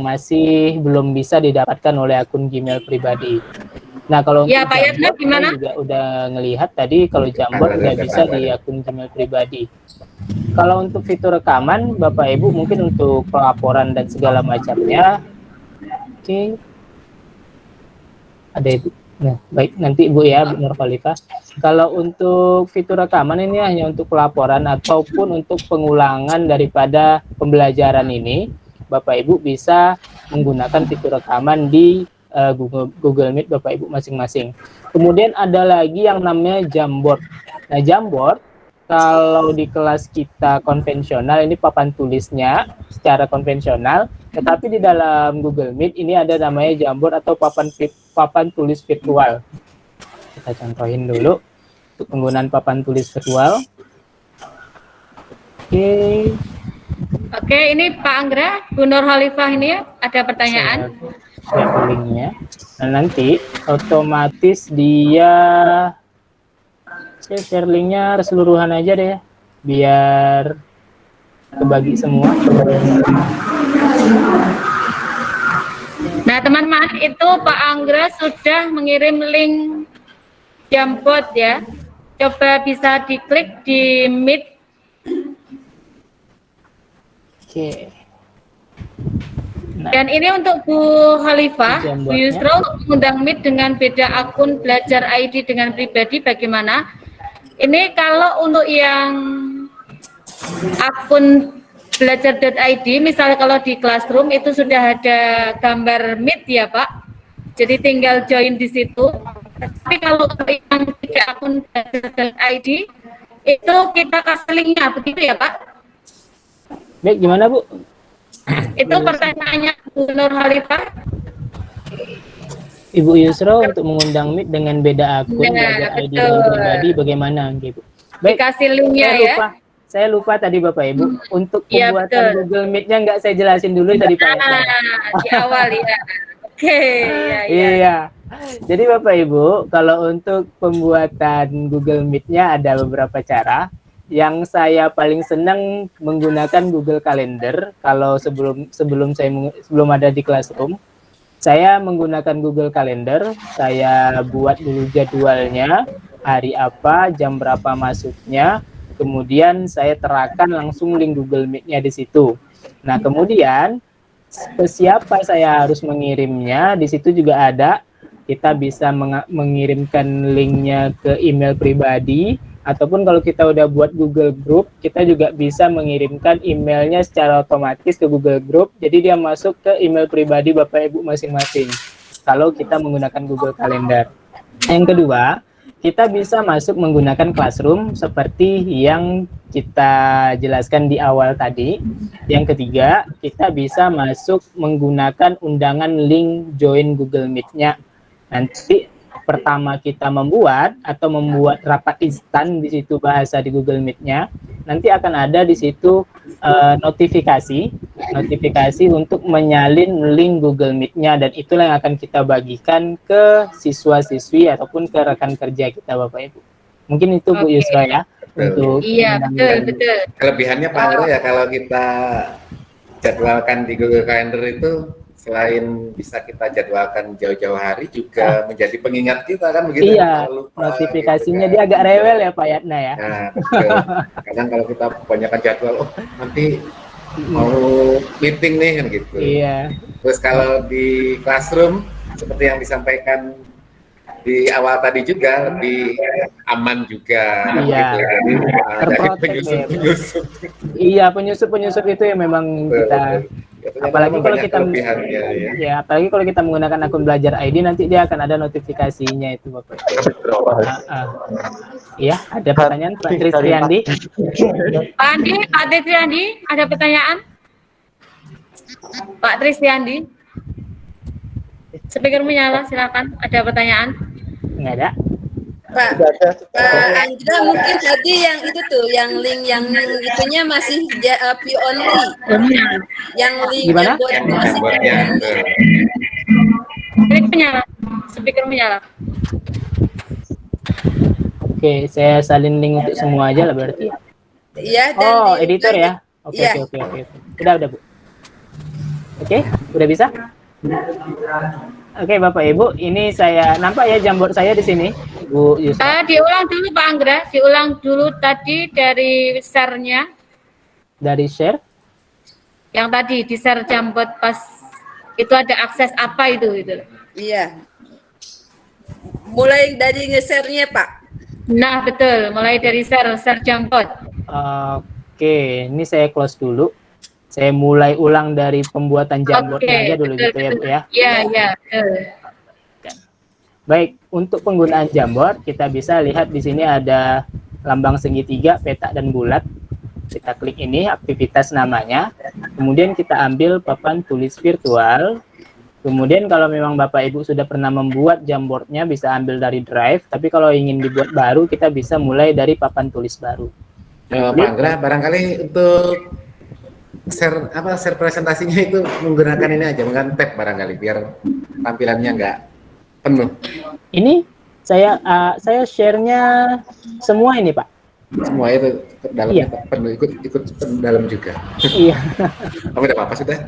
masih belum bisa didapatkan oleh akun Gmail pribadi. Nah kalau untuk Jamboard saya juga udah ngelihat tadi kalau Jamboard nggak bisa di akun Gmail pribadi. Kalau untuk fitur rekaman Bapak Ibu mungkin untuk pelaporan dan segala macamnya, oke. Ada Ibu. Nah, baik nanti Ibu ya, Bu Nur Khalifah. Kalau untuk fitur rekaman ini hanya untuk pelaporan ataupun untuk pengulangan daripada pembelajaran ini, Bapak Ibu bisa menggunakan fitur rekaman di Google Meet Bapak Ibu masing-masing. Kemudian ada lagi yang namanya Jamboard. Nah, Jamboard kalau di kelas kita konvensional ini papan tulisnya secara konvensional, tetapi di dalam Google Meet ini ada namanya Jamboard atau papan tulis virtual. Kita contohin dulu untuk penggunaan papan tulis virtual. Oke, ini Pak Anggra, Bu Nur Khalifah ini ya, ada pertanyaan. Share linknya. Nah, nanti otomatis dia saya share linknya keseluruhan aja deh ya, biar kebagi semua. Nah teman-teman, itu Pak Anggra sudah mengirim link Jamboard ya. Coba bisa diklik di Meet. Oke. Dan ini untuk Bu Khalifah, Bu Yusro mengundang Meet dengan beda akun belajar ID dengan pribadi bagaimana? Ini kalau untuk yang akun belajar.id, misalnya kalau di Classroom itu sudah ada gambar Meet ya Pak, jadi tinggal join di situ. Tapi kalau untuk yang tidak akun belajar.id, itu kita kasih linknya, begitu ya Pak? Baik, gimana Bu? Itu pertanyaannya Bu Nur Khalifah. Ibu Yusro untuk mengundang Meet dengan beda akun belajar ID dan pribadi bagaimana Ibu? Baik, dikasih linknya ya. Saya lupa tadi Bapak Ibu untuk pembuatan Google Meet-nya nggak saya jelasin dulu tadi Pak. Di awal ya. Oke. Iya. Jadi Bapak Ibu kalau untuk pembuatan Google Meet-nya ada beberapa cara. Yang saya paling senang menggunakan Google Calendar kalau sebelum ada di Classroom. Saya menggunakan Google Calendar, saya buat dulu jadwalnya, hari apa, jam berapa masuknya, kemudian saya terakan langsung link Google Meet-nya di situ. Nah, kemudian ke siapa saya harus mengirimnya, di situ juga ada, kita bisa mengirimkan linknya ke email pribadi, ataupun kalau kita udah buat Google Group, kita juga bisa mengirimkan emailnya secara otomatis ke Google Group, jadi dia masuk ke email pribadi Bapak Ibu masing-masing, kalau kita menggunakan Google Calendar. Yang kedua, kita bisa masuk menggunakan Classroom, seperti yang kita jelaskan di awal tadi. Yang ketiga, kita bisa masuk menggunakan undangan link join Google Meet-nya. Nanti pertama kita membuat rapat instan di situ bahasa di Google Meet-nya, nanti akan ada di situ notifikasi untuk menyalin link Google Meet-nya, dan itulah yang akan kita bagikan ke siswa-siswi ataupun ke rekan kerja kita Bapak Ibu. Mungkin itu Bu Yusra ya. Untuk betul. Kelebihannya Pak Anggra ya kalau kita jadwalkan di Google Calendar itu selain bisa kita jadwalkan jauh-jauh hari juga menjadi pengingat kita kan begitu. Iya, lupa, notifikasinya gitu, kan. Dia agak rewel ya Pak Yatna ya. Nah, betul. Kadang kalau kita kebanyakan jadwal, nanti mau meeting nih kan gitu. Iya. Terus kalau di classroom seperti yang disampaikan di awal tadi juga lebih aman juga. Iya. Gitu. Dari penyusup-penyusup. Iya, penyusup itu yang memang kita. Apalagi kalau kita apalagi kalau kita menggunakan akun belajar ID, nanti dia akan ada notifikasinya itu Bapak. Iya, ada pertanyaan Pak Tristiandi. Pak Tristiandi, ada pertanyaan? Pak Tristiandi. Speaker menyala, silakan. Ada pertanyaan? Enggak ada. Pak Andra mungkin tadi yang itu tuh, yang link yang itunya masih view only. Yang link gimana? Yang masih speaker menyala. Oke, saya salin link untuk semua aja lah berarti. Iya. Oh, editor ya? Oke. Udah Bu. Oke, udah bisa? Oke, Bapak Ibu, ini saya nampak ya jamboard saya di sini, Bu Yusra. Diulang dulu Pak Anggra, diulang dulu tadi dari share-nya. Dari share? Yang tadi di share jamboard pas itu ada akses apa itu? Iya. Mulai dari nge-share-nya Pak. Nah betul, mulai dari share jamboard. Oke, ini saya close dulu. Saya mulai ulang dari pembuatan jamboardnya aja dulu gitu ya Bu ya. Iya. Baik, untuk penggunaan jamboard kita bisa lihat di sini ada lambang segitiga, peta dan bulat. Kita klik ini, aktivitas namanya. Kemudian kita ambil papan tulis virtual. Kemudian kalau memang Bapak Ibu sudah pernah membuat jamboardnya bisa ambil dari drive. Tapi kalau ingin dibuat baru kita bisa mulai dari papan tulis baru. Pak Anggra, barangkali untuk share presentasinya itu menggunakan ini aja, menggunakan tab barangkali biar tampilannya enggak penuh. Ini saya share-nya semua ini Pak. Semua itu dalamnya penuh, ikut dalam juga. Iya. Kamu udah apa sudah?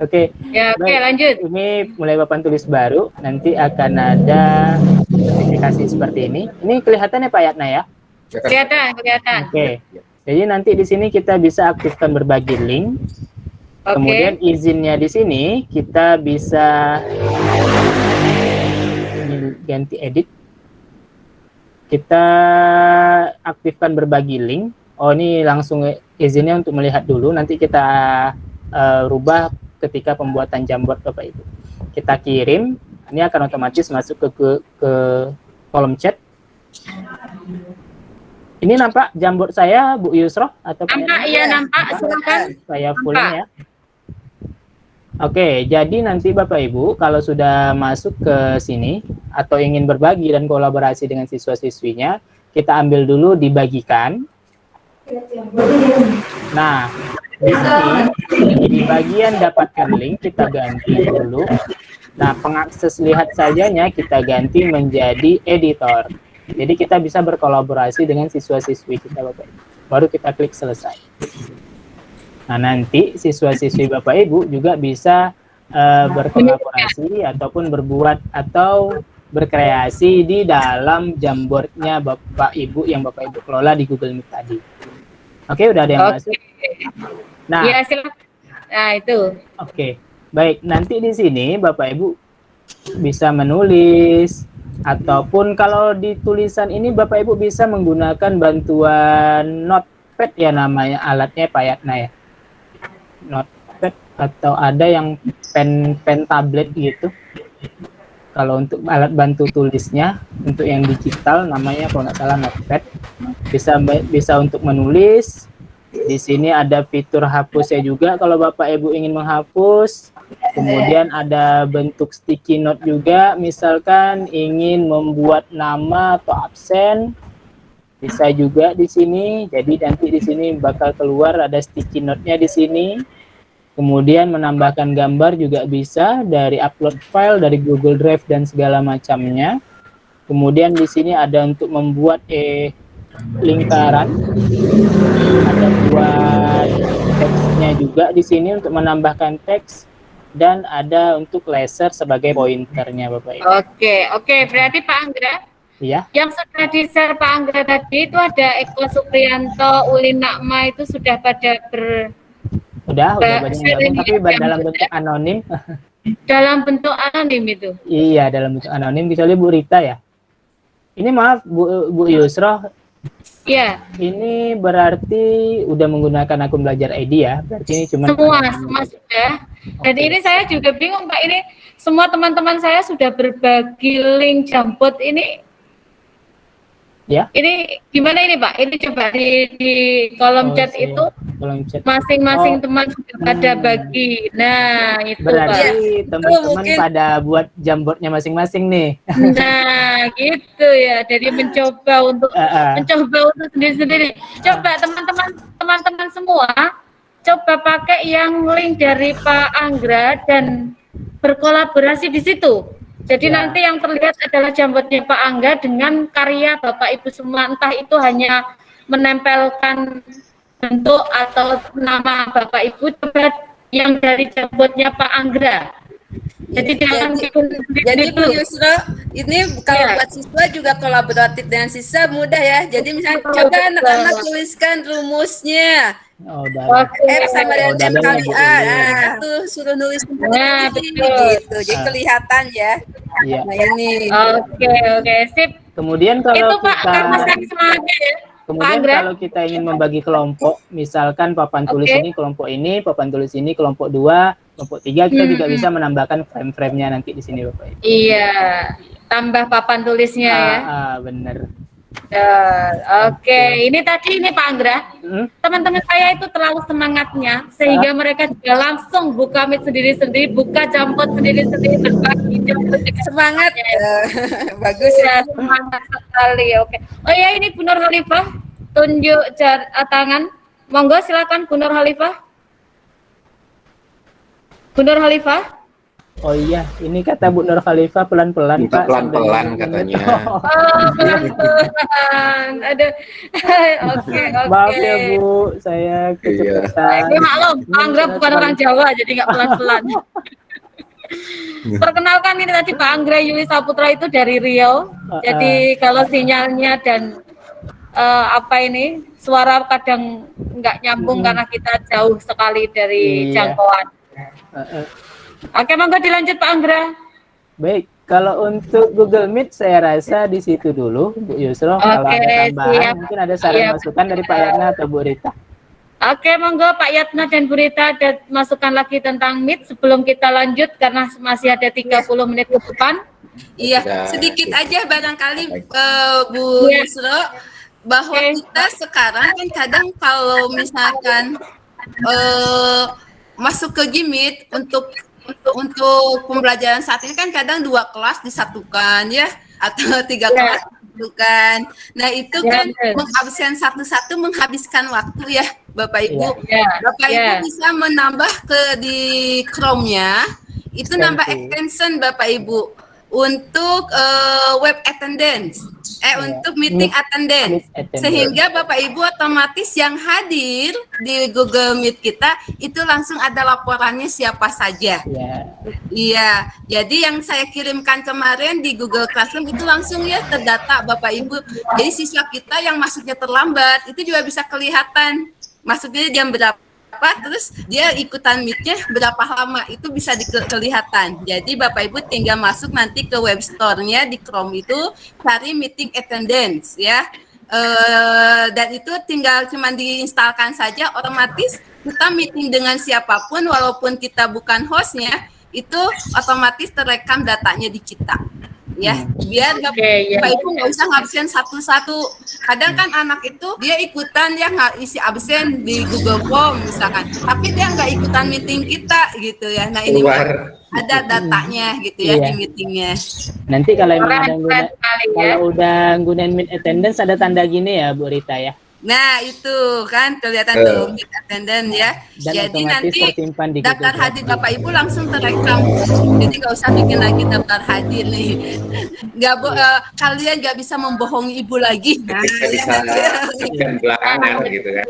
Oke. Ya, oke, lanjut. Ini mulai papan tulis baru, nanti akan ada notifikasi seperti ini. Ini kelihatannya Pak Yatna ya? Kelihatan. Oke. Jadi nanti di sini kita bisa aktifkan berbagi link. Kemudian izinnya di sini kita bisa ganti edit. Kita aktifkan berbagi link. Oh, ini langsung izinnya untuk melihat dulu. Nanti kita rubah ketika pembuatan jamboard Bapak Ibu. Kita kirim. Ini akan otomatis masuk ke kolom chat. Ini nampak jamboard saya, Bu Yusro? Atau nampak, iya nampak, silakan. Saya fullin ya. Oke, jadi nanti Bapak Ibu kalau sudah masuk ke sini atau ingin berbagi dan kolaborasi dengan siswa-siswinya, kita ambil dulu dibagikan. Nah, di sini di bagian dapatkan link kita ganti dulu. Nah, pengakses lihat sajanya kita ganti menjadi editor. Jadi kita bisa berkolaborasi dengan siswa-siswi kita Bapak Ibu. Baru kita klik selesai. Nah nanti siswa-siswi Bapak Ibu juga bisa berkolaborasi ataupun berbuat atau berkreasi di dalam jamboardnya Bapak Ibu yang Bapak Ibu kelola di Google Meet tadi. Oke, udah ada yang masuk? Nah, ya, silakan. Nah itu. Oke, baik. Nanti di sini Bapak Ibu bisa menulis. Ataupun kalau di tulisan ini Bapak Ibu bisa menggunakan bantuan notepad ya, namanya alatnya Pak Yatna ya. Notepad atau ada yang pen tablet gitu. Kalau untuk alat bantu tulisnya, untuk yang digital namanya kalau nggak salah notepad. Bisa untuk menulis. Di sini ada fitur hapusnya juga kalau Bapak Ibu ingin menghapus. Kemudian ada bentuk sticky note juga, misalkan ingin membuat nama atau absen, bisa juga di sini. Jadi nanti di sini bakal keluar ada sticky note-nya di sini. Kemudian menambahkan gambar juga bisa dari upload file dari Google Drive dan segala macamnya. Kemudian di sini ada untuk membuat lingkaran. Ada buat teksnya juga di sini untuk menambahkan teks. dan ada untuk laser sebagai pointernya Bapak Ibu. Oke, berarti Pak Anggra, Iya. yang sudah di-share Pak Anggra tadi itu ada Eko Supriyanto, Ulin Nakma itu sudah pada udah banyak yang tapi dalam bentuk anonim. Dalam bentuk anonim itu. Iya, dalam bentuk anonim, kecuali Bu Rita ya. Ini maaf Bu Yusra. Iya. Ini berarti udah menggunakan akun Belajar ID ya? Berarti ini cuma semua sudah. Dan ini saya juga bingung Pak, ini semua teman-teman saya sudah berbagi link Jambot ini. Ya. Ini gimana ini Pak? Ini coba di kolom chat itu masing-masing teman sudah pada bagi. Nah, itu berarti teman-teman pada buat Jambotnya masing-masing nih. Nah, gitu ya. Jadi mencoba untuk sendiri-sendiri. Coba teman-teman semua coba pakai yang link dari Pak Anggra dan berkolaborasi di situ. Jadi nanti yang terlihat adalah Jambotnya Pak Angga dengan karya Bapak Ibu semua, entah itu hanya menempelkan bentuk atau nama Bapak Ibu, coba yang dari Jambotnya Pak Anggra. Jadi jangan jadi Bu Yusra, ini kalau buat siswa juga kolaboratif dengan siswa mudah ya. Jadi misalnya coba anak-anak tuliskan rumusnya. Sama dengan M kali A. Nah, tuh suruh nulis gitu. Jadi kelihatan ya. Iya. Nah, ini. Oke, sip. Kemudian kalau itu Pak, kita kemudian kalau kita ingin membagi kelompok, misalkan papan tulis ini kelompok ini, papan tulis ini kelompok 2, kelompok 3, kita juga bisa menambahkan frame-frame-nya nanti di sini Bapak Ibu. Iya, tambah papan tulisnya ya. Bener. Ini tadi ini Pak Anggra, teman-teman saya itu terlalu semangatnya sehingga mereka juga langsung buka Meet sendiri-sendiri, buka Jambot sendiri-sendiri, berbagi semangat bagus ya, semangat sekali. Oh ya, ini Bu Nur Khalifah tunjuk tangan, monggo silakan Bu Nur Khalifah. Bu Nur Khalifah. Oh iya, ini kata Bu Nur Khalifah pelan-pelan Pak. Pelan-pelan katanya. Pelan-pelan. Aduh. Oke. Maaf ya Bu, saya kecepatan. Ini maklum, Pak Anggra bukan orang Jawa, jadi nggak pelan-pelan. Perkenalkan, ini tadi Pak Anggra Yuli Saputra itu dari Riau. Jadi kalau sinyalnya dan suara kadang nggak nyambung karena kita jauh sekali dari jangkauan. Oke, monggo dilanjut Pak Anggra. Baik, kalau untuk Google Meet saya rasa di situ dulu Bu Yusro. Kalau ada tambahan mungkin ada saran masukan dari Pak Yatna atau Bu Rita. Oke, monggo Pak Yatna dan Bu Rita ada masukan lagi tentang Meet sebelum kita lanjut karena masih ada 30 menit ke depan. Iya, sedikit aja barangkali Bu Yusro bahwa kita sekarang kan kadang kalau misalkan masuk ke Gmeet untuk pembelajaran saat ini kan kadang 2 kelas disatukan ya atau 3 kelas disatukan. Nah itu kan mengabsen satu-satu menghabiskan waktu ya Bapak Ibu. Bapak Ibu bisa menambah di Chrome-nya itu nambah extension Bapak Ibu untuk web attendance. Untuk meeting attendance, sehingga Bapak Ibu otomatis yang hadir di Google Meet kita itu langsung ada laporannya siapa saja. Iya, jadi yang saya kirimkan kemarin di Google Classroom itu langsung ya terdata Bapak Ibu. Jadi siswa kita yang masuknya terlambat itu juga bisa kelihatan masuknya jam berapa. Terus dia ikutan meet-nya berapa lama itu bisa kelihatan. Jadi Bapak Ibu tinggal masuk nanti ke web store-nya di Chrome itu cari meeting attendance ya. Dan itu tinggal cuma diinstalkan saja, otomatis kita meeting dengan siapapun walaupun kita bukan hostnya itu otomatis terekam datanya di kita. Ya, biar Bapak Ibu nggak usah ngabsen satu-satu. Kadang kan anak itu dia ikutan ya nggak isi absen di Google Form misalkan, tapi dia nggak ikutan meeting kita gitu ya. Nah ini ada datanya gitu ya di meetingnya. Nanti kalau udah gunain Meet Attendance ada tanda gini ya Bu Rita ya. Nah itu kan kelihatan tuh Meet Attendance ya. Dan jadi nanti di daftar hadir Bapak Ibu langsung terekam. Jadi nggak usah bikin lagi daftar hadir nih. Kalian nggak bisa membohongi Ibu lagi. Nah, bisa belakangan gitu kan.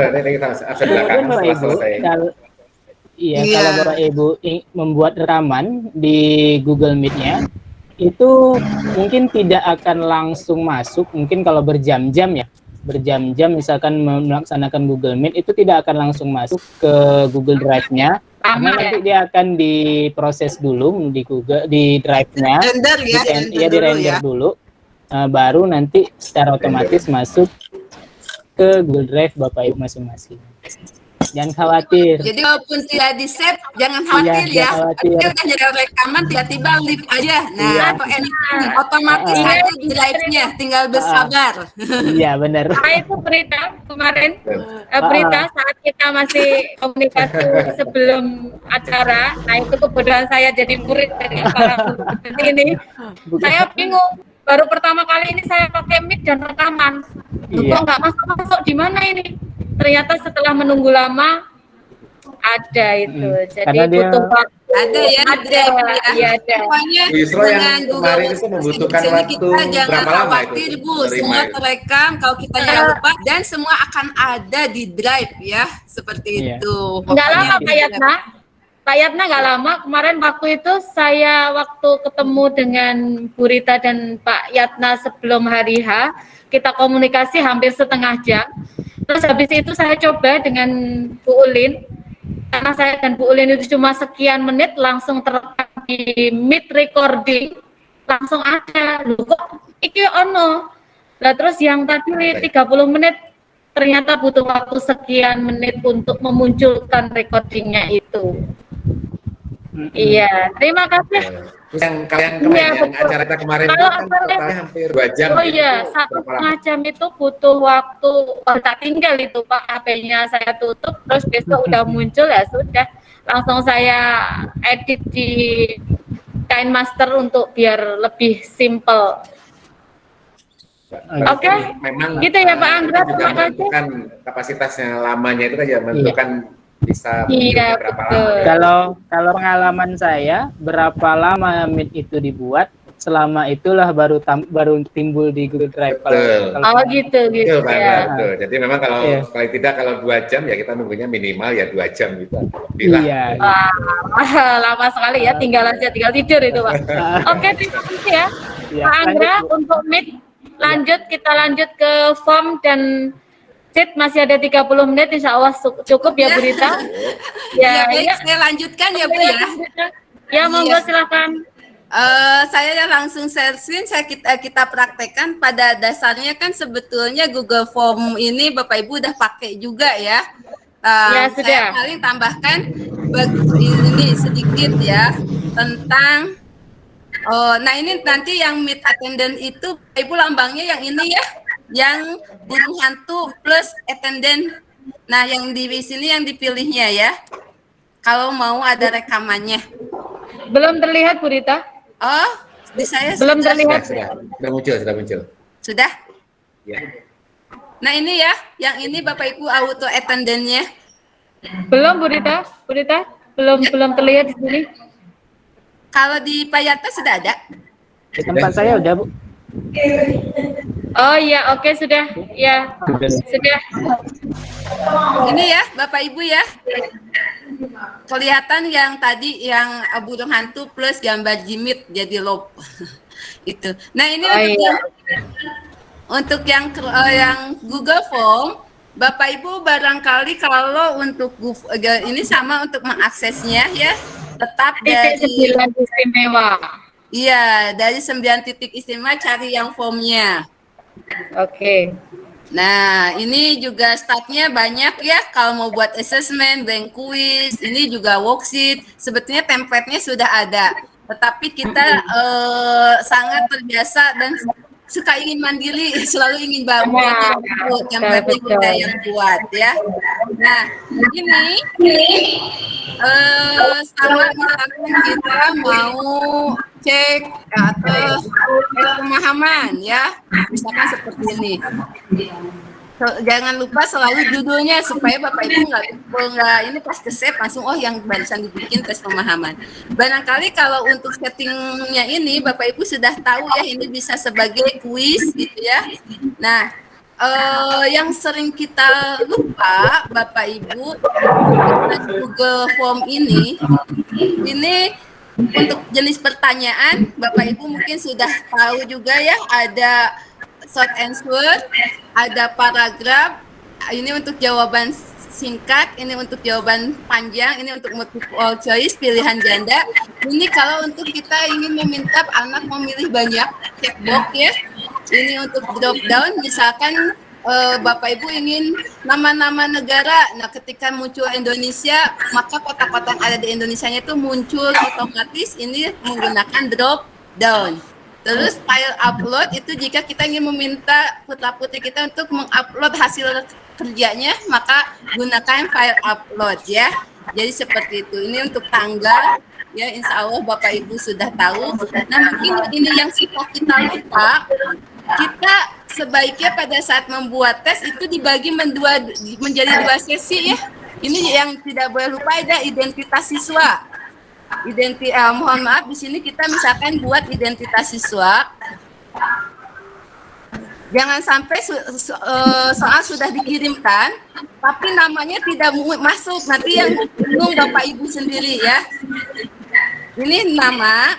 Ini kita absen belakangan setelah selesai. Iya, kalau Bapak Ibu membuat rekaman di Google Meet-nya, itu mungkin tidak akan langsung masuk, mungkin kalau berjam-jam ya, berjam-jam misalkan melaksanakan Google Meet, itu tidak akan langsung masuk ke Google Drive-nya, karena nanti dia akan diproses dulu di Google, di Drive-nya, di-render dulu, baru nanti secara otomatis masuk ke Google Drive Bapak Ibu masing-masing. Jangan khawatir. Jadi walaupun tidak di-save, jangan khawatir ya. Tapi udah jadi rekaman, tiba-tiba live aja. Nah, otomatis ada di drive-nya, tinggal bersabar. Iya, benar. Nah, itu berita kemarin, berita saat kita masih komunikasi sebelum acara. Nah, itu kebetulan saya jadi murid dari para guru ini. Saya bingung. Baru pertama kali ini saya pakai mic dan rekaman. Kok nggak masuk di mana ini? Ternyata setelah menunggu lama ada itu. Jadi butuh waktu. Ada. Pokoknya dengan kemarin itu membutuhkan waktu berapa lama itu? Bu, semua terekam, kalau kita jangan lupa, dan semua akan ada di drive ya, seperti itu. Nggak lama Pak Yatna nggak lama. Kemarin waktu itu saya ketemu dengan Bu Rita dan Pak Yatna sebelum hari H, kita komunikasi hampir setengah jam. Terus habis itu saya coba dengan Bu Ulin, karena saya dan Bu Ulin itu cuma sekian menit langsung terekam di Meet recording, langsung ada. Loh kok iki ono. Lah terus yang tadi 30 menit ternyata butuh waktu sekian menit untuk memunculkan recordingnya itu. Iya, terima kasih. Yang kalian kemarin, yang acara kita kemarin itu kan totalnya hampir 2 jam. Oh iya, 1,5 jam itu butuh waktu. Tak tinggal itu Pak, HP-nya saya tutup, terus besok udah muncul ya sudah. Langsung saya edit di KineMaster untuk biar lebih simple. Oke, memang gitu ya Pak Anggra, terima kasih. Kan kapasitasnya lamanya itu kan ya menentukan bisa berapa lama. Kalau pengalaman saya, berapa lama Meet itu dibuat, selama itulah baru timbul di Google Drive. Kalau gitu betul, ya. betul. Jadi memang kalau tidak, kalau 2 jam ya kita nunggunya minimal ya 2 jam gitu. Iya. Lama sekali ya, tinggal tidur itu Pak. Oke, terima kasih ya Pak Anggra untuk Meet. Kita lanjut ke form dan Sit, masih ada 30 menit, insya Allah cukup ya Bu Rita. Ya, baik, saya lanjutkan ya Bu ya. Ya, monggo silakan. Saya langsung share screen, kita praktekkan. Pada dasarnya kan sebetulnya Google Form ini Bapak Ibu udah pakai juga ya. Ya, sudah. Saya paling tambahkan ini sedikit ya tentang. Nah ini nanti yang Meet attendant itu Ibu lambangnya yang ini ya. Yang burung hantu plus attendant. Nah, yang di sini yang dipilihnya ya. Kalau mau ada rekamannya. Belum terlihat Bu Rita? Oh, di saya belum terlihat. Sudah muncul. Sudah? Ya. Nah, ini ya, yang ini Bapak Ibu auto attendant-nya. Belum Bu Rita? Belum terlihat di sini. Kalau di Pak Yata sudah ada? Di tempat saya udah, Bu. Oh iya, oke sudah. Ya, sudah. Ini ya, Bapak Ibu ya. Kelihatan yang tadi yang burung hantu plus gambar Jimit jadi loop. Itu. Nah, ini untuk yang Google Form, Bapak Ibu barangkali kalau untuk ini sama untuk mengaksesnya ya, tetap dari 9 istimewa. Iya, dari 9 titik istimewa cari yang formnya. Oke. Nah, ini juga startnya banyak ya. Kalau mau buat assessment, blank quiz, ini juga worksheet. Sebetulnya template-nya sudah ada. Tetapi kita sangat terbiasa dan suka ingin mandiri, selalu ingin bangun template kita yang buat ya. Nah, ini sama misalkan kita mau cek atau pemahaman ya, misalkan seperti ini. Jangan lupa selalu judulnya supaya Bapak Ibu nggak ini pas ke save langsung yang barusan dibikin tes pemahaman. Barangkali kalau untuk settingnya ini Bapak Ibu sudah tahu ya, ini bisa sebagai kuis gitu ya. Nah, yang sering kita lupa Bapak Ibu, Google Form ini untuk jenis pertanyaan Bapak Ibu mungkin sudah tahu juga ya, ada short answer, ada paragraf, ini untuk jawaban singkat, ini untuk jawaban panjang, ini untuk multiple choice, pilihan ganda. Ini kalau untuk kita ingin meminta anak memilih banyak checkbox ya. Ini untuk drop down, misalkan Bapak Ibu ingin nama-nama negara. Nah, ketika muncul Indonesia, maka kota-kota yang ada di Indonesia itu muncul otomatis. Ini menggunakan drop down. Terus file upload itu jika kita ingin meminta putra-putri kita untuk mengupload hasil kerjanya, maka gunakan file upload ya. Jadi seperti itu. Ini untuk tanggal ya, insya Allah Bapak Ibu sudah tahu. Nah, mungkin ini yang suka kita lupa. Kita sebaiknya pada saat membuat tes itu dibagi menjadi 2 sesi ya. Ini yang tidak boleh lupa, ada identitas siswa. Mohon maaf, di sini kita misalkan buat identitas siswa. Jangan sampai soal sudah dikirimkan, tapi namanya tidak masuk. Nanti yang bingung Bapak Ibu sendiri ya. Ini nama,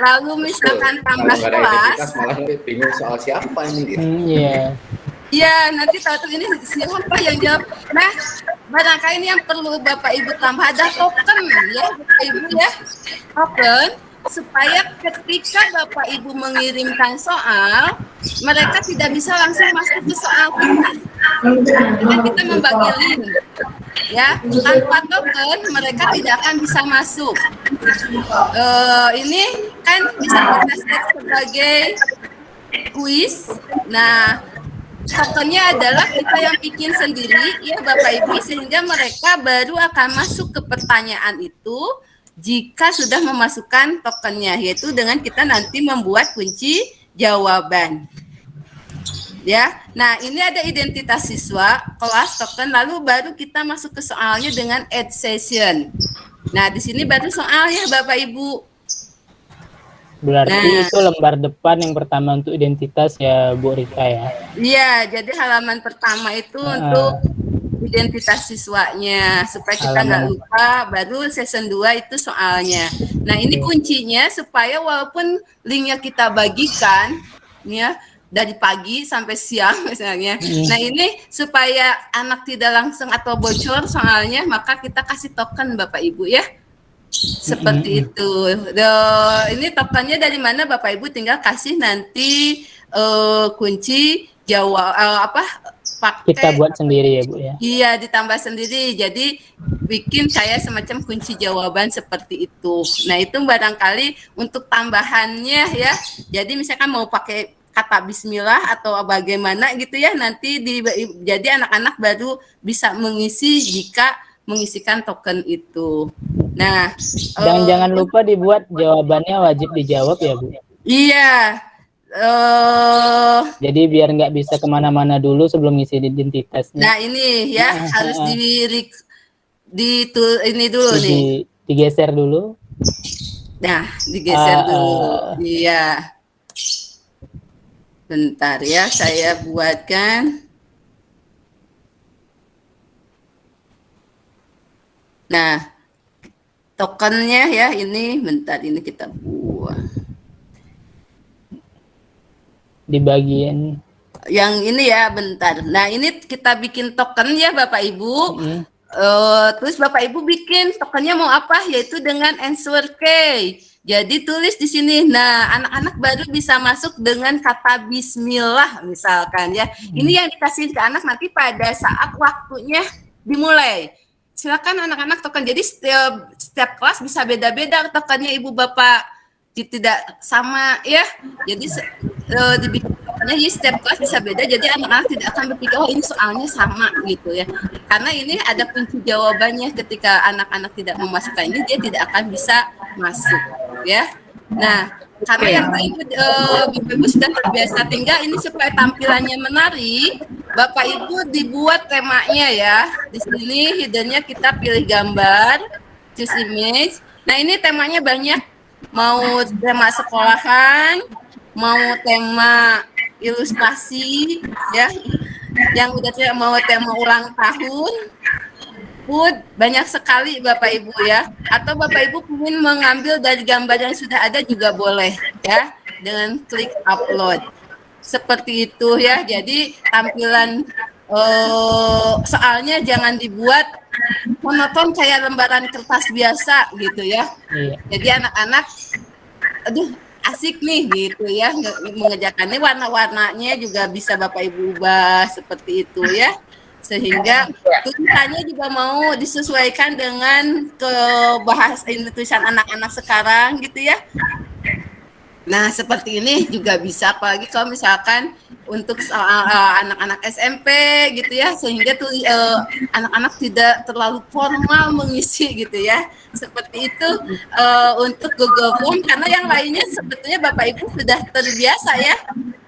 lalu misalkan tambah kelas. Malah bingung soal siapa ini gitu. Iya, nanti tahu ini siapa yang jawab. Nah, barangkali ini yang perlu Bapak Ibu tambah, ada token ya Bapak Ibu ya, token supaya ketika Bapak Ibu mengirimkan soal, mereka tidak bisa langsung masuk ke soal kita. Kita membagi link ya, tanpa token mereka tidak akan bisa masuk. Ini kan bisa kita set sebagai kuis. Nah, tokennya adalah kita yang bikin sendiri ya Bapak Ibu, sehingga mereka baru akan masuk ke pertanyaan itu jika sudah memasukkan tokennya, yaitu dengan kita nanti membuat kunci jawaban. Ya, nah ini ada identitas siswa, kelas, token, lalu baru kita masuk ke soalnya dengan add session. Nah, di sini baru soal ya Bapak Ibu. Berarti itu lembar depan yang pertama untuk identitas ya Bu Rika ya? Iya, jadi halaman pertama itu untuk identitas siswanya, supaya kita nggak lupa, baru season 2 itu soalnya. Nah, ini kuncinya supaya walaupun linknya kita bagikan, ya, dari pagi sampai siang misalnya. Nah, ini supaya anak tidak langsung atau bocor soalnya, maka kita kasih token Bapak Ibu ya. Seperti itu. Ini tokennya dari mana Bapak Ibu tinggal kasih nanti kunci jawab pakai kita buat sendiri ya Bu ya. Iya, ditambah sendiri. Jadi bikin saya semacam kunci jawaban seperti itu. Nah, itu barangkali untuk tambahannya ya. Jadi misalkan mau pakai kata bismillah atau bagaimana gitu ya, nanti jadi anak-anak baru bisa mengisi jika mengisikan token itu. Nah, jangan lupa dibuat jawabannya wajib dijawab ya Bu. Iya. Jadi biar nggak bisa kemana-mana dulu sebelum ngisi identitasnya. Nah ini ya harus ini dulu nih. Digeser dulu. Nah digeser dulu. Iya. Bentar ya, saya buatkan. Nah, tokennya ya ini, bentar ini kita buat. Di bagian yang ini ya, bentar. Nah, ini kita bikin token ya Bapak Ibu. Terus Bapak Ibu bikin tokennya mau apa? Yaitu dengan answer key. Jadi tulis di sini. Nah, anak-anak baru bisa masuk dengan kata bismillah misalkan ya. Ini yang dikasih ke anak nanti pada saat waktunya dimulai. Silakan anak-anak token. Jadi setiap kelas bisa beda-beda tokennya Ibu Bapak. Tidak sama ya. Jadi dibikin tokennya jadi setiap kelas bisa beda. Jadi anak-anak tidak akan berpikir oh ini soalnya sama gitu ya. Karena ini ada kunci jawabannya, ketika anak-anak tidak memasukkan ini dia tidak akan bisa masuk ya. Nah, karena yang Ibu sudah terbiasa tinggal ini supaya tampilannya menarik, Bapak Ibu dibuat temanya ya. Di sini hiddennya kita pilih gambar, choose image. Nah, ini temanya banyak. Mau tema sekolahan, mau tema ilustrasi ya. yang udah mau tema ulang tahun, banyak sekali Bapak Ibu ya. Atau Bapak Ibu ingin mengambil dari gambar yang sudah ada juga boleh ya, dengan klik upload. Seperti itu ya. Jadi tampilan soalnya jangan dibuat monoton kayak lembaran kertas biasa gitu ya. Jadi anak-anak aduh asik nih gitu ya mengerjakannya, warna-warnanya juga bisa Bapak Ibu ubah seperti itu ya, sehingga tulisannya juga mau disesuaikan dengan tulisan anak-anak sekarang gitu ya. Nah seperti ini juga bisa, apalagi kalau misalkan untuk anak-anak SMP gitu ya, sehingga tuh anak-anak tidak terlalu formal mengisi gitu ya. Seperti itu untuk Google Form, karena yang lainnya sebetulnya Bapak Ibu sudah terbiasa ya.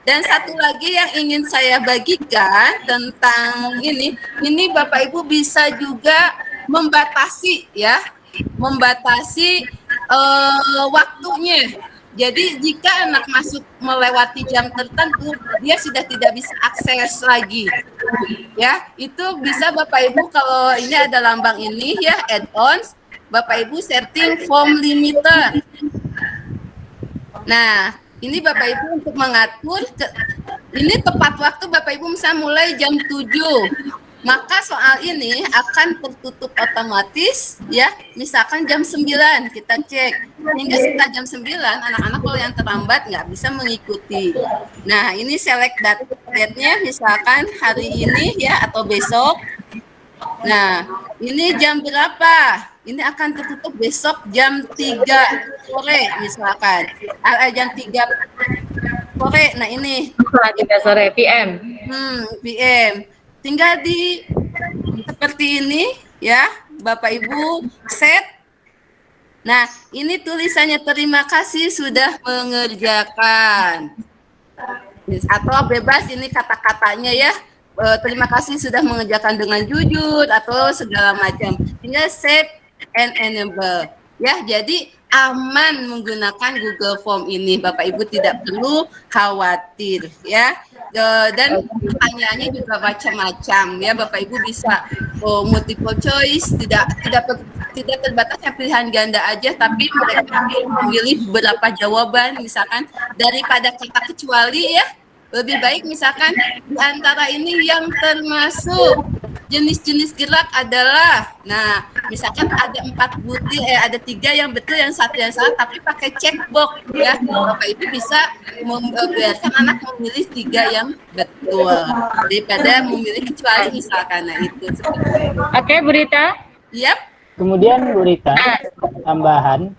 Dan satu lagi yang ingin saya bagikan tentang ini Bapak Ibu bisa juga membatasi ya, membatasi waktunya. Jadi jika anak masuk melewati jam tertentu, dia sudah tidak bisa akses lagi. Ya, itu bisa Bapak Ibu, kalau ini ada lambang ini ya, add-ons, Bapak Ibu setting form limiter. Nah, ini Bapak Ibu untuk mengatur, ini tepat waktu Bapak Ibu misalnya mulai jam 7. Maka soal ini akan tertutup otomatis ya, misalkan jam 9 kita cek, hingga setelah jam 9 anak-anak kalau yang terlambat nggak bisa mengikuti. Nah ini select date-nya misalkan hari ini ya atau besok. Nah ini jam berapa, ini akan tertutup besok jam 3 sore misalkan, jam 3 sore. Nah ini 3 sore PM. PM. Tinggal di seperti ini ya Bapak Ibu set. Nah ini tulisannya terima kasih sudah mengerjakan, atau bebas ini kata-katanya ya, terima kasih sudah mengerjakan dengan jujur atau segala macam. Tinggal save and enable ya. Jadi aman menggunakan Google Form ini, Bapak Ibu tidak perlu khawatir ya. Dan pertanyaannya juga macam-macam ya, Bapak Ibu bisa multiple choice, tidak terbatas pilihan ganda aja, tapi mereka memilih beberapa jawaban misalkan daripada kata kecuali ya. Lebih baik misalkan di antara ini yang termasuk jenis-jenis gerak adalah, nah misalkan ada 4 butir, ada 3 yang betul, yang 1 yang salah, tapi pakai checkbox ya. Bapak Ibu bisa membiarkan anak memilih 3 yang betul daripada memilih kecuali misalkan. Nah itu seperti itu. Oke, Bu Rita. Yap. Kemudian Bu Rita, tambahan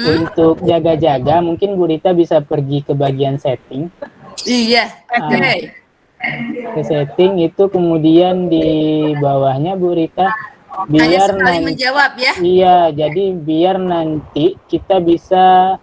untuk jaga-jaga, mungkin Bu Rita bisa pergi ke bagian setting. Iya, oke. Ke setting itu, kemudian di bawahnya Bu Rita, biar nanti menjawab ya. Iya, jadi biar nanti kita bisa,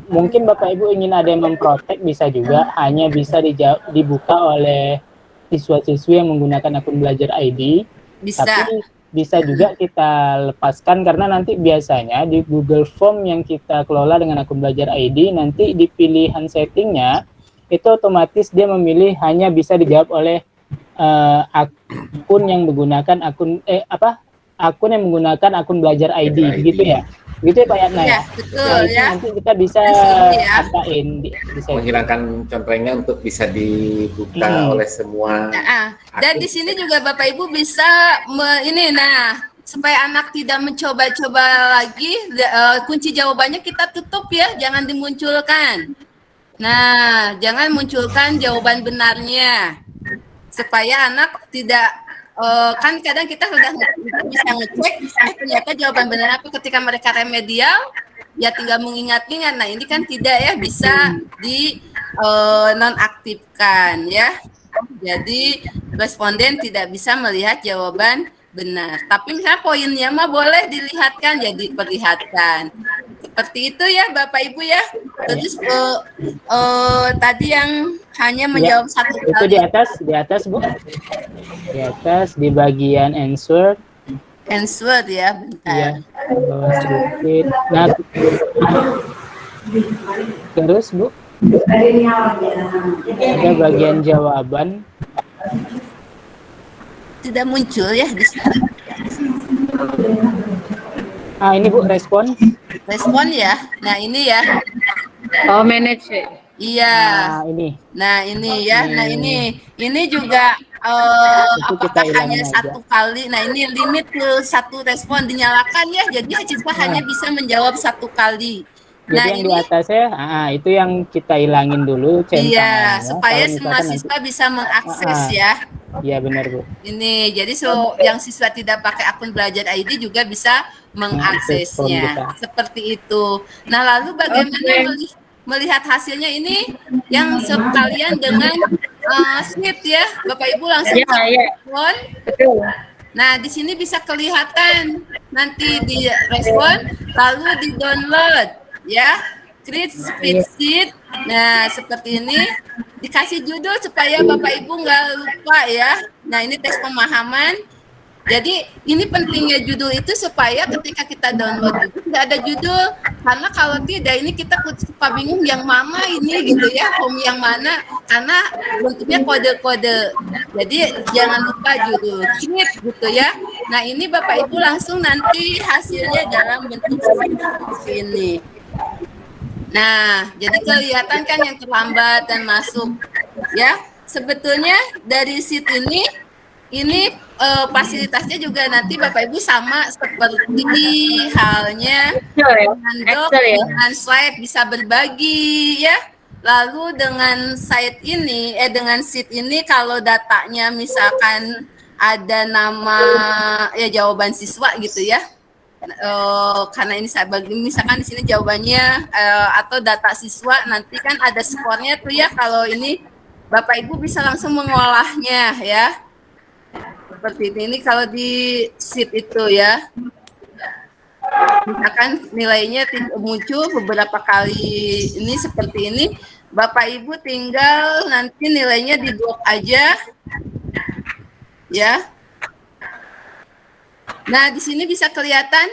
mungkin Bapak Ibu ingin ada yang memprotek, bisa juga hanya bisa dibuka oleh siswa-siswi yang menggunakan akun Belajar ID. Bisa. Tapi bisa juga kita lepaskan, karena nanti biasanya di Google Form yang kita kelola dengan akun Belajar ID, nanti di pilihan settingnya itu otomatis dia memilih hanya bisa dijawab oleh akun yang menggunakan akun yang menggunakan akun Belajar ID gitu ya. Gitu ya Pak Yatna ya. Betul ya. Nanti kita bisa apain di menghilangkan contrengnya untuk bisa dibuka oleh semua. Dan di sini juga Bapak Ibu bisa supaya anak tidak mencoba-coba lagi, kunci jawabannya kita tutup ya, jangan dimunculkan. Nah, jangan munculkan jawaban benarnya, supaya anak tidak, kan kadang kita sudah bisa ngecek, ternyata jawaban benar apa ketika mereka remedial, ya tinggal mengingat-ingat. Nah, ini kan tidak ya, bisa di nonaktifkan ya. Jadi, responden tidak bisa melihat jawaban benar. Tapi misalnya poinnya mah boleh dilihatkan, ya diperlihatkan. Seperti itu ya Bapak Ibu ya. Terus tadi yang hanya menjawab satu kali. Itu di atas Bu. Di atas di bagian answer. Answer ya, bentar. Ya, bawah sedikit. Nah, terus Bu. Ada bagian jawaban. tidak muncul ya di sini. Ini Bu respon. Respon ya. Nah ini ya. Oh manage. Iya. Ini. Nah ini ya. Nah ini juga apakah hanya satu kali. Nah ini limit ke satu respon dinyalakan ya. Jadi siswa hanya bisa menjawab satu kali. Jadi nah yang ini, di atasnya, itu yang kita hilangin dulu centangnya. Iya, supaya semua siswa bisa mengakses ya. Iya benar Bu. Ini jadi yang siswa tidak pakai akun belajar ID juga bisa mengaksesnya. Seperti itu. Nah lalu bagaimana melihat hasilnya ini yang sekalian dengan sheet ya, Bapak Ibu langsung respon. Nah di sini bisa kelihatan nanti di respon, lalu di download. Ya, create spreadsheet. Nah, seperti ini dikasih judul supaya Bapak Ibu nggak lupa ya. Nah, ini teks pemahaman. Jadi, ini pentingnya judul itu supaya ketika kita download itu nggak ada judul. Karena kalau tidak, ini kita suka bingung yang mana ini gitu ya, home yang mana. Karena bentuknya kode-kode. Jadi, jangan lupa judul. Create gitu ya. Nah, ini Bapak Ibu langsung nanti hasilnya dalam bentuk seperti ini. Nah, jadi kelihatan kan yang terlambat dan masuk, ya. Sebetulnya dari sheet ini fasilitasnya juga nanti Bapak Ibu sama seperti halnya dengan doc, dengan slide bisa berbagi, ya. Lalu dengan site ini, dengan sheet ini kalau datanya misalkan ada nama ya jawaban siswa gitu ya. Karena ini saya bagi misalkan di sini jawabannya atau data siswa nanti kan ada skornya tuh ya. Kalau ini Bapak Ibu bisa langsung mengolahnya ya seperti ini kalau di sheet itu ya. Misalkan nilainya muncul beberapa kali ini seperti ini, Bapak Ibu tinggal nanti nilainya di blok aja ya. Nah, di sini bisa kelihatan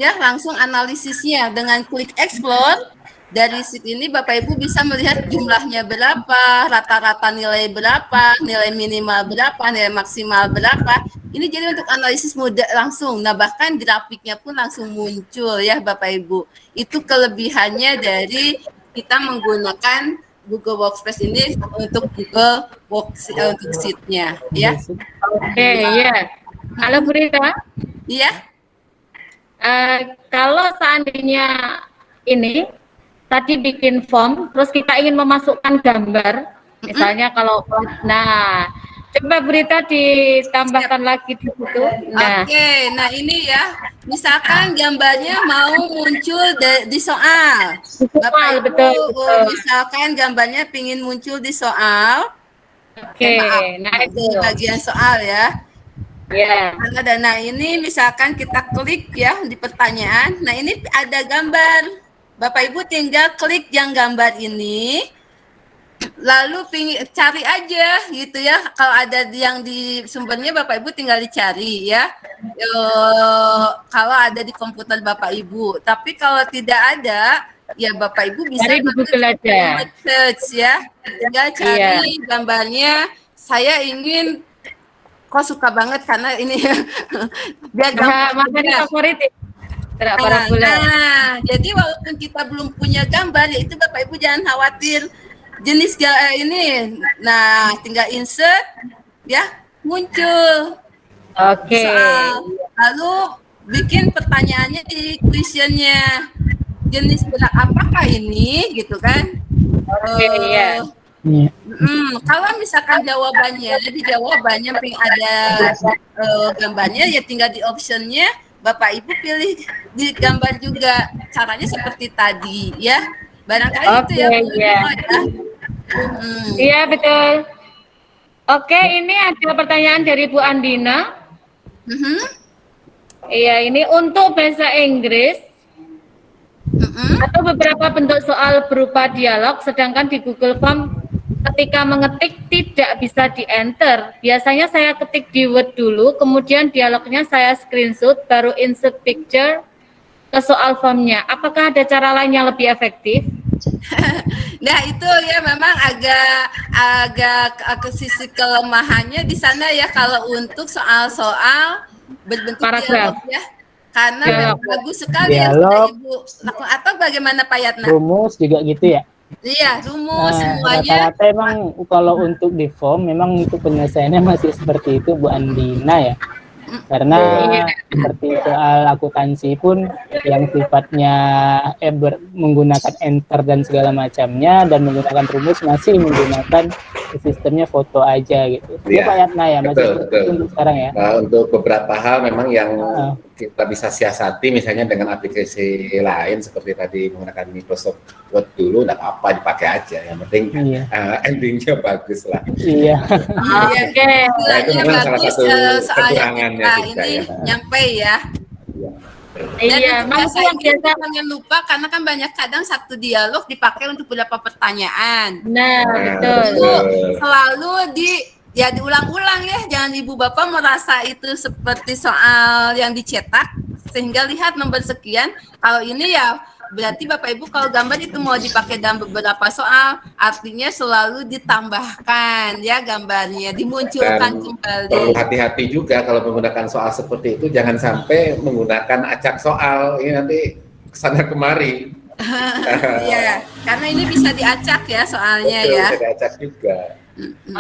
ya langsung analisisnya dengan klik explore. Dari sheet ini Bapak Ibu bisa melihat jumlahnya berapa, rata-rata nilai berapa, nilai minimal berapa, nilai maksimal berapa. Ini jadi untuk analisis mudah langsung. Nah, bahkan grafiknya pun langsung muncul ya Bapak Ibu. Itu kelebihannya dari kita menggunakan Google Workspace ini untuk Google Workspace untuk sheet-nya ya. Oke, ya. Halo Bu Rita. Iya. Kalau seandainya ini tadi bikin form, terus kita ingin memasukkan gambar, misalnya kalau, nah, coba Bu Rita ditambahkan lagi di situ. Nah. Oke, nah ini ya, misalkan gambarnya mau muncul di soal. Bapak Ibu, betul. Misalkan gambarnya pingin muncul di soal. Oke, nah itu bagian soal ya. Ya. Nah ini misalkan kita klik ya di pertanyaan. Nah ini ada gambar. Bapak Ibu tinggal klik yang gambar ini. Lalu cari aja gitu ya. Kalau ada yang di sumbernya Bapak Ibu tinggal dicari ya. Kalau ada di komputer Bapak Ibu. Tapi kalau tidak ada, ya Bapak Ibu bisa cari di Google aja. Search ya. Tinggal cari gambarnya. Saya ingin kok suka banget karena ini biar makanya favorit jadi walaupun kita belum punya gambar ya itu Bapak Ibu jangan khawatir jenis ini. Nah tinggal insert ya muncul. Oke. Lalu bikin pertanyaannya di questionnya jenis apakah ini gitu kan. Oke, ya. Kalau misalkan jawabannya ada gambarnya ya tinggal di optionnya Bapak Ibu pilih di gambar juga. Caranya seperti tadi ya. Barangkali itu ya. Iya betul. Oke, ini ada pertanyaan dari Bu Andina. Iya, ini untuk bahasa Inggris atau beberapa bentuk soal berupa dialog, sedangkan di Google Form ketika mengetik tidak bisa di-enter. Biasanya saya ketik di Word dulu, kemudian dialognya saya screenshot, baru insert picture ke soal formnya. Apakah ada cara lain yang lebih efektif? Nah itu ya memang agak ke sisi kelemahannya di sana ya kalau untuk soal-soal berbentuk dialog ya. Karena memang bagus sekali ya Ibu lakukan. Atau bagaimana Pak Yatna? Rumus juga gitu ya? Iya, rumus semuanya. Rata-rata emang kalau untuk di form memang untuk penyelesaiannya masih seperti itu Bu Andina ya. Karena seperti soal akuntansi pun yang sifatnya menggunakan enter dan segala macamnya dan menggunakan rumus masih menggunakan sistemnya foto aja gitu. Ya Pak Yatna ya, masih betul. Untuk sekarang ya. Nah, untuk beberapa hal memang yang kita bisa siasati misalnya dengan aplikasi lain seperti tadi menggunakan Microsoft Word dulu, nggak apa-apa dipakai aja. Yang penting endingnya bagus lah. Iya. Oke. Nah, itu memang salah satu kekurangannya juga ini ya. Nyampe ya. Iya, biasanya jangan lupa karena kan banyak kadang satu dialog dipakai untuk beberapa pertanyaan. Nah, betul. Itu selalu diulang-ulang ya, jangan ibu bapak merasa itu seperti soal yang dicetak sehingga lihat nomor sekian. Kalau ini ya berarti bapak ibu kalau gambar itu mau dipakai dalam beberapa soal, artinya selalu ditambahkan ya gambarnya, dimunculkan kembali. Perlu hati-hati juga kalau menggunakan soal seperti itu, jangan sampai menggunakan acak soal ini nanti kesana kemari. Iya, karena ini bisa diacak ya soalnya. Betul, ya. Bisa diacak juga.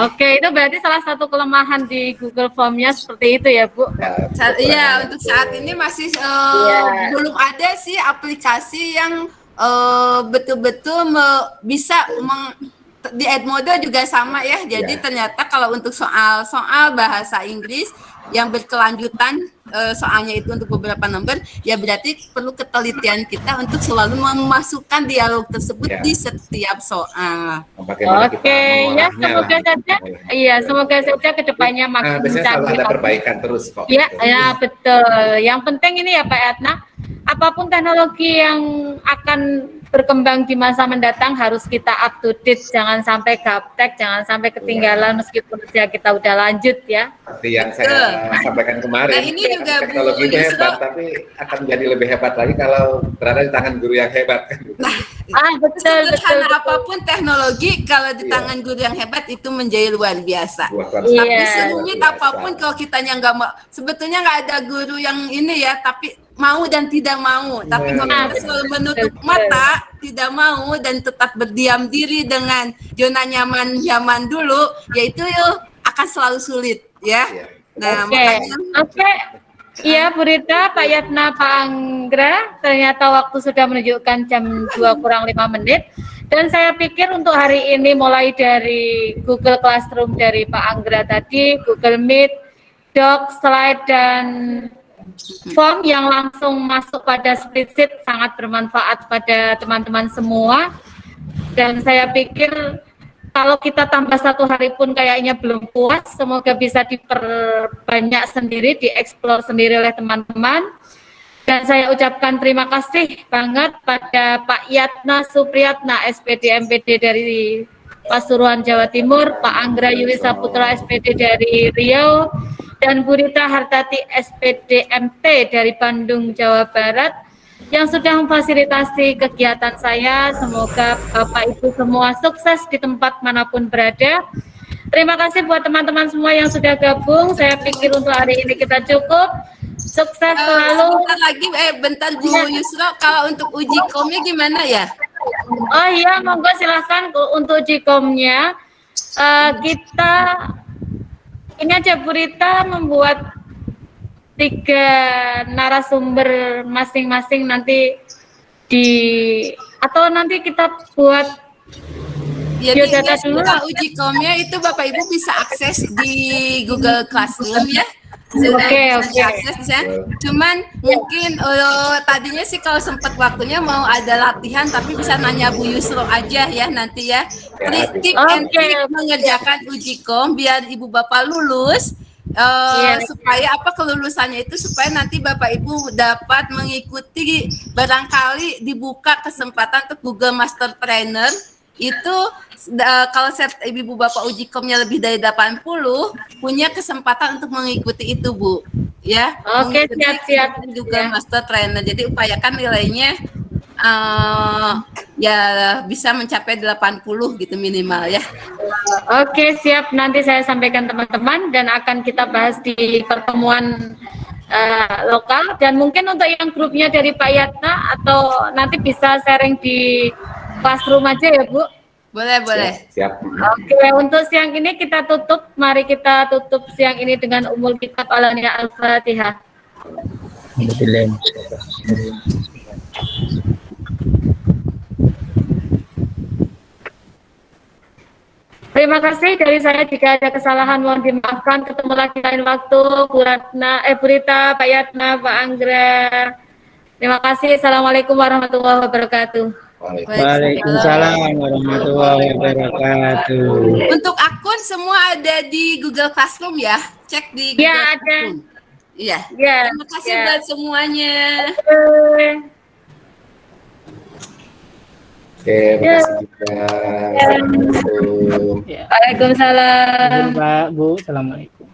Oke, itu berarti salah satu kelemahan di Google Form-nya seperti itu ya, Bu? Iya, untuk saat ini masih belum ada sih aplikasi yang betul-betul bisa di Edmodo juga sama ya. Jadi ternyata kalau untuk soal bahasa Inggris yang berkelanjutan soalnya itu untuk beberapa nomor, ya berarti perlu ketelitian kita untuk selalu memasukkan dialog tersebut di setiap soal. Oke, ya semoga saja, semoga saja kedepannya makin canggih. Ada perbaikan terus kok. Ya, ya betul. Yang penting ini ya Pak Yatna, apapun teknologi yang akan berkembang di masa mendatang harus kita up to date, jangan sampai gaptek, jangan sampai ketinggalan meskipun usia kita udah lanjut ya. Seperti yang saya sampaikan kemarin, ini juga teknologinya hebat, tapi akan menjadi lebih hebat lagi kalau berada di tangan guru yang hebat. Betul. Apapun teknologi kalau di tangan guru yang hebat itu menjadi luar biasa. Tapi serumit apapun kalau kitanya nggak mau, sebetulnya nggak ada guru yang ini ya, tapi mau dan tidak mau. Tapi kalau kita selalu menutup mata, tidak mau dan tetap berdiam diri dengan zona nyaman zaman dulu, yaitu akan selalu sulit ya. Nah, makanya Iya, Bu Rita, Pak Yatna, Pak Anggra, ternyata waktu sudah menunjukkan jam 2:05 dan saya pikir untuk hari ini mulai dari Google Classroom dari Pak Anggra tadi, Google Meet, Doc, Slide, dan form yang langsung masuk pada spreadsheet sangat bermanfaat pada teman-teman semua. Dan saya pikir kalau kita tambah 1 hari pun kayaknya belum puas, semoga bisa diperbanyak sendiri, dieksplor sendiri oleh teman-teman. Dan saya ucapkan terima kasih banget pada Pak Yatna Supriyatna, SPD MPD dari Pasuruan, Jawa Timur, Pak Anggra Yuli Saputra, SPD dari Riau, dan Bu Rita Hartati, SPD MT dari Bandung, Jawa Barat, yang sudah memfasilitasi kegiatan saya. Semoga Bapak Ibu semua sukses di tempat manapun berada. Terima kasih buat teman-teman semua yang sudah gabung. Saya pikir untuk hari ini kita cukup. Sukses selalu. Bentar lagi, bentar Bu Yusra, kalau untuk uji komnya gimana ya? Oh iya, monggo silahkan untuk uji komnya. Kita ini aja Bu Rita membuat 3 narasumber masing-masing nanti atau nanti kita buat biodata dulu. Uji komnya itu Bapak Ibu bisa akses di Google Classroom ya. Oke. Akses ya. Cuman mungkin tadinya sih kalau sempat waktunya mau ada latihan, tapi bisa nanya Bu Yusro aja ya nanti ya. Trik and trik mengerjakan uji kom biar Ibu Bapak lulus. Supaya kelulusannya itu supaya nanti Bapak Ibu dapat mengikuti, barangkali dibuka kesempatan untuk Google Master Trainer itu kalau Ibu Bapak uji komnya lebih dari 80 punya kesempatan untuk mengikuti itu Bu ya. Siap Google Master Trainer, jadi upayakan nilainya ya bisa mencapai 80 gitu minimal ya. Oke, siap. Nanti saya sampaikan teman-teman dan akan kita bahas di pertemuan lokal, dan mungkin untuk yang grupnya dari Pak Yatna atau nanti bisa sharing di classroom aja ya Bu. Boleh. Siap. Oke, untuk siang ini kita tutup. Mari kita tutup siang ini dengan umul kitab alaniya al-Fatihah. Terima kasih dari saya. Jika ada kesalahan mohon dimaafkan. Ketemu lagi lain waktu. Bu Rita, Pak Yatna, Pak Anggra. Terima kasih. Assalamualaikum warahmatullahi wabarakatuh. Waalaikumsalam warahmatullahi wabarakatuh. Untuk akun semua ada di Google Classroom ya. Cek di Google Classroom. Iya. Terima kasih buat semuanya. Oke, terima kasih juga. Assalamualaikum. Waalaikumsalam. Pak, Bu, assalamualaikum.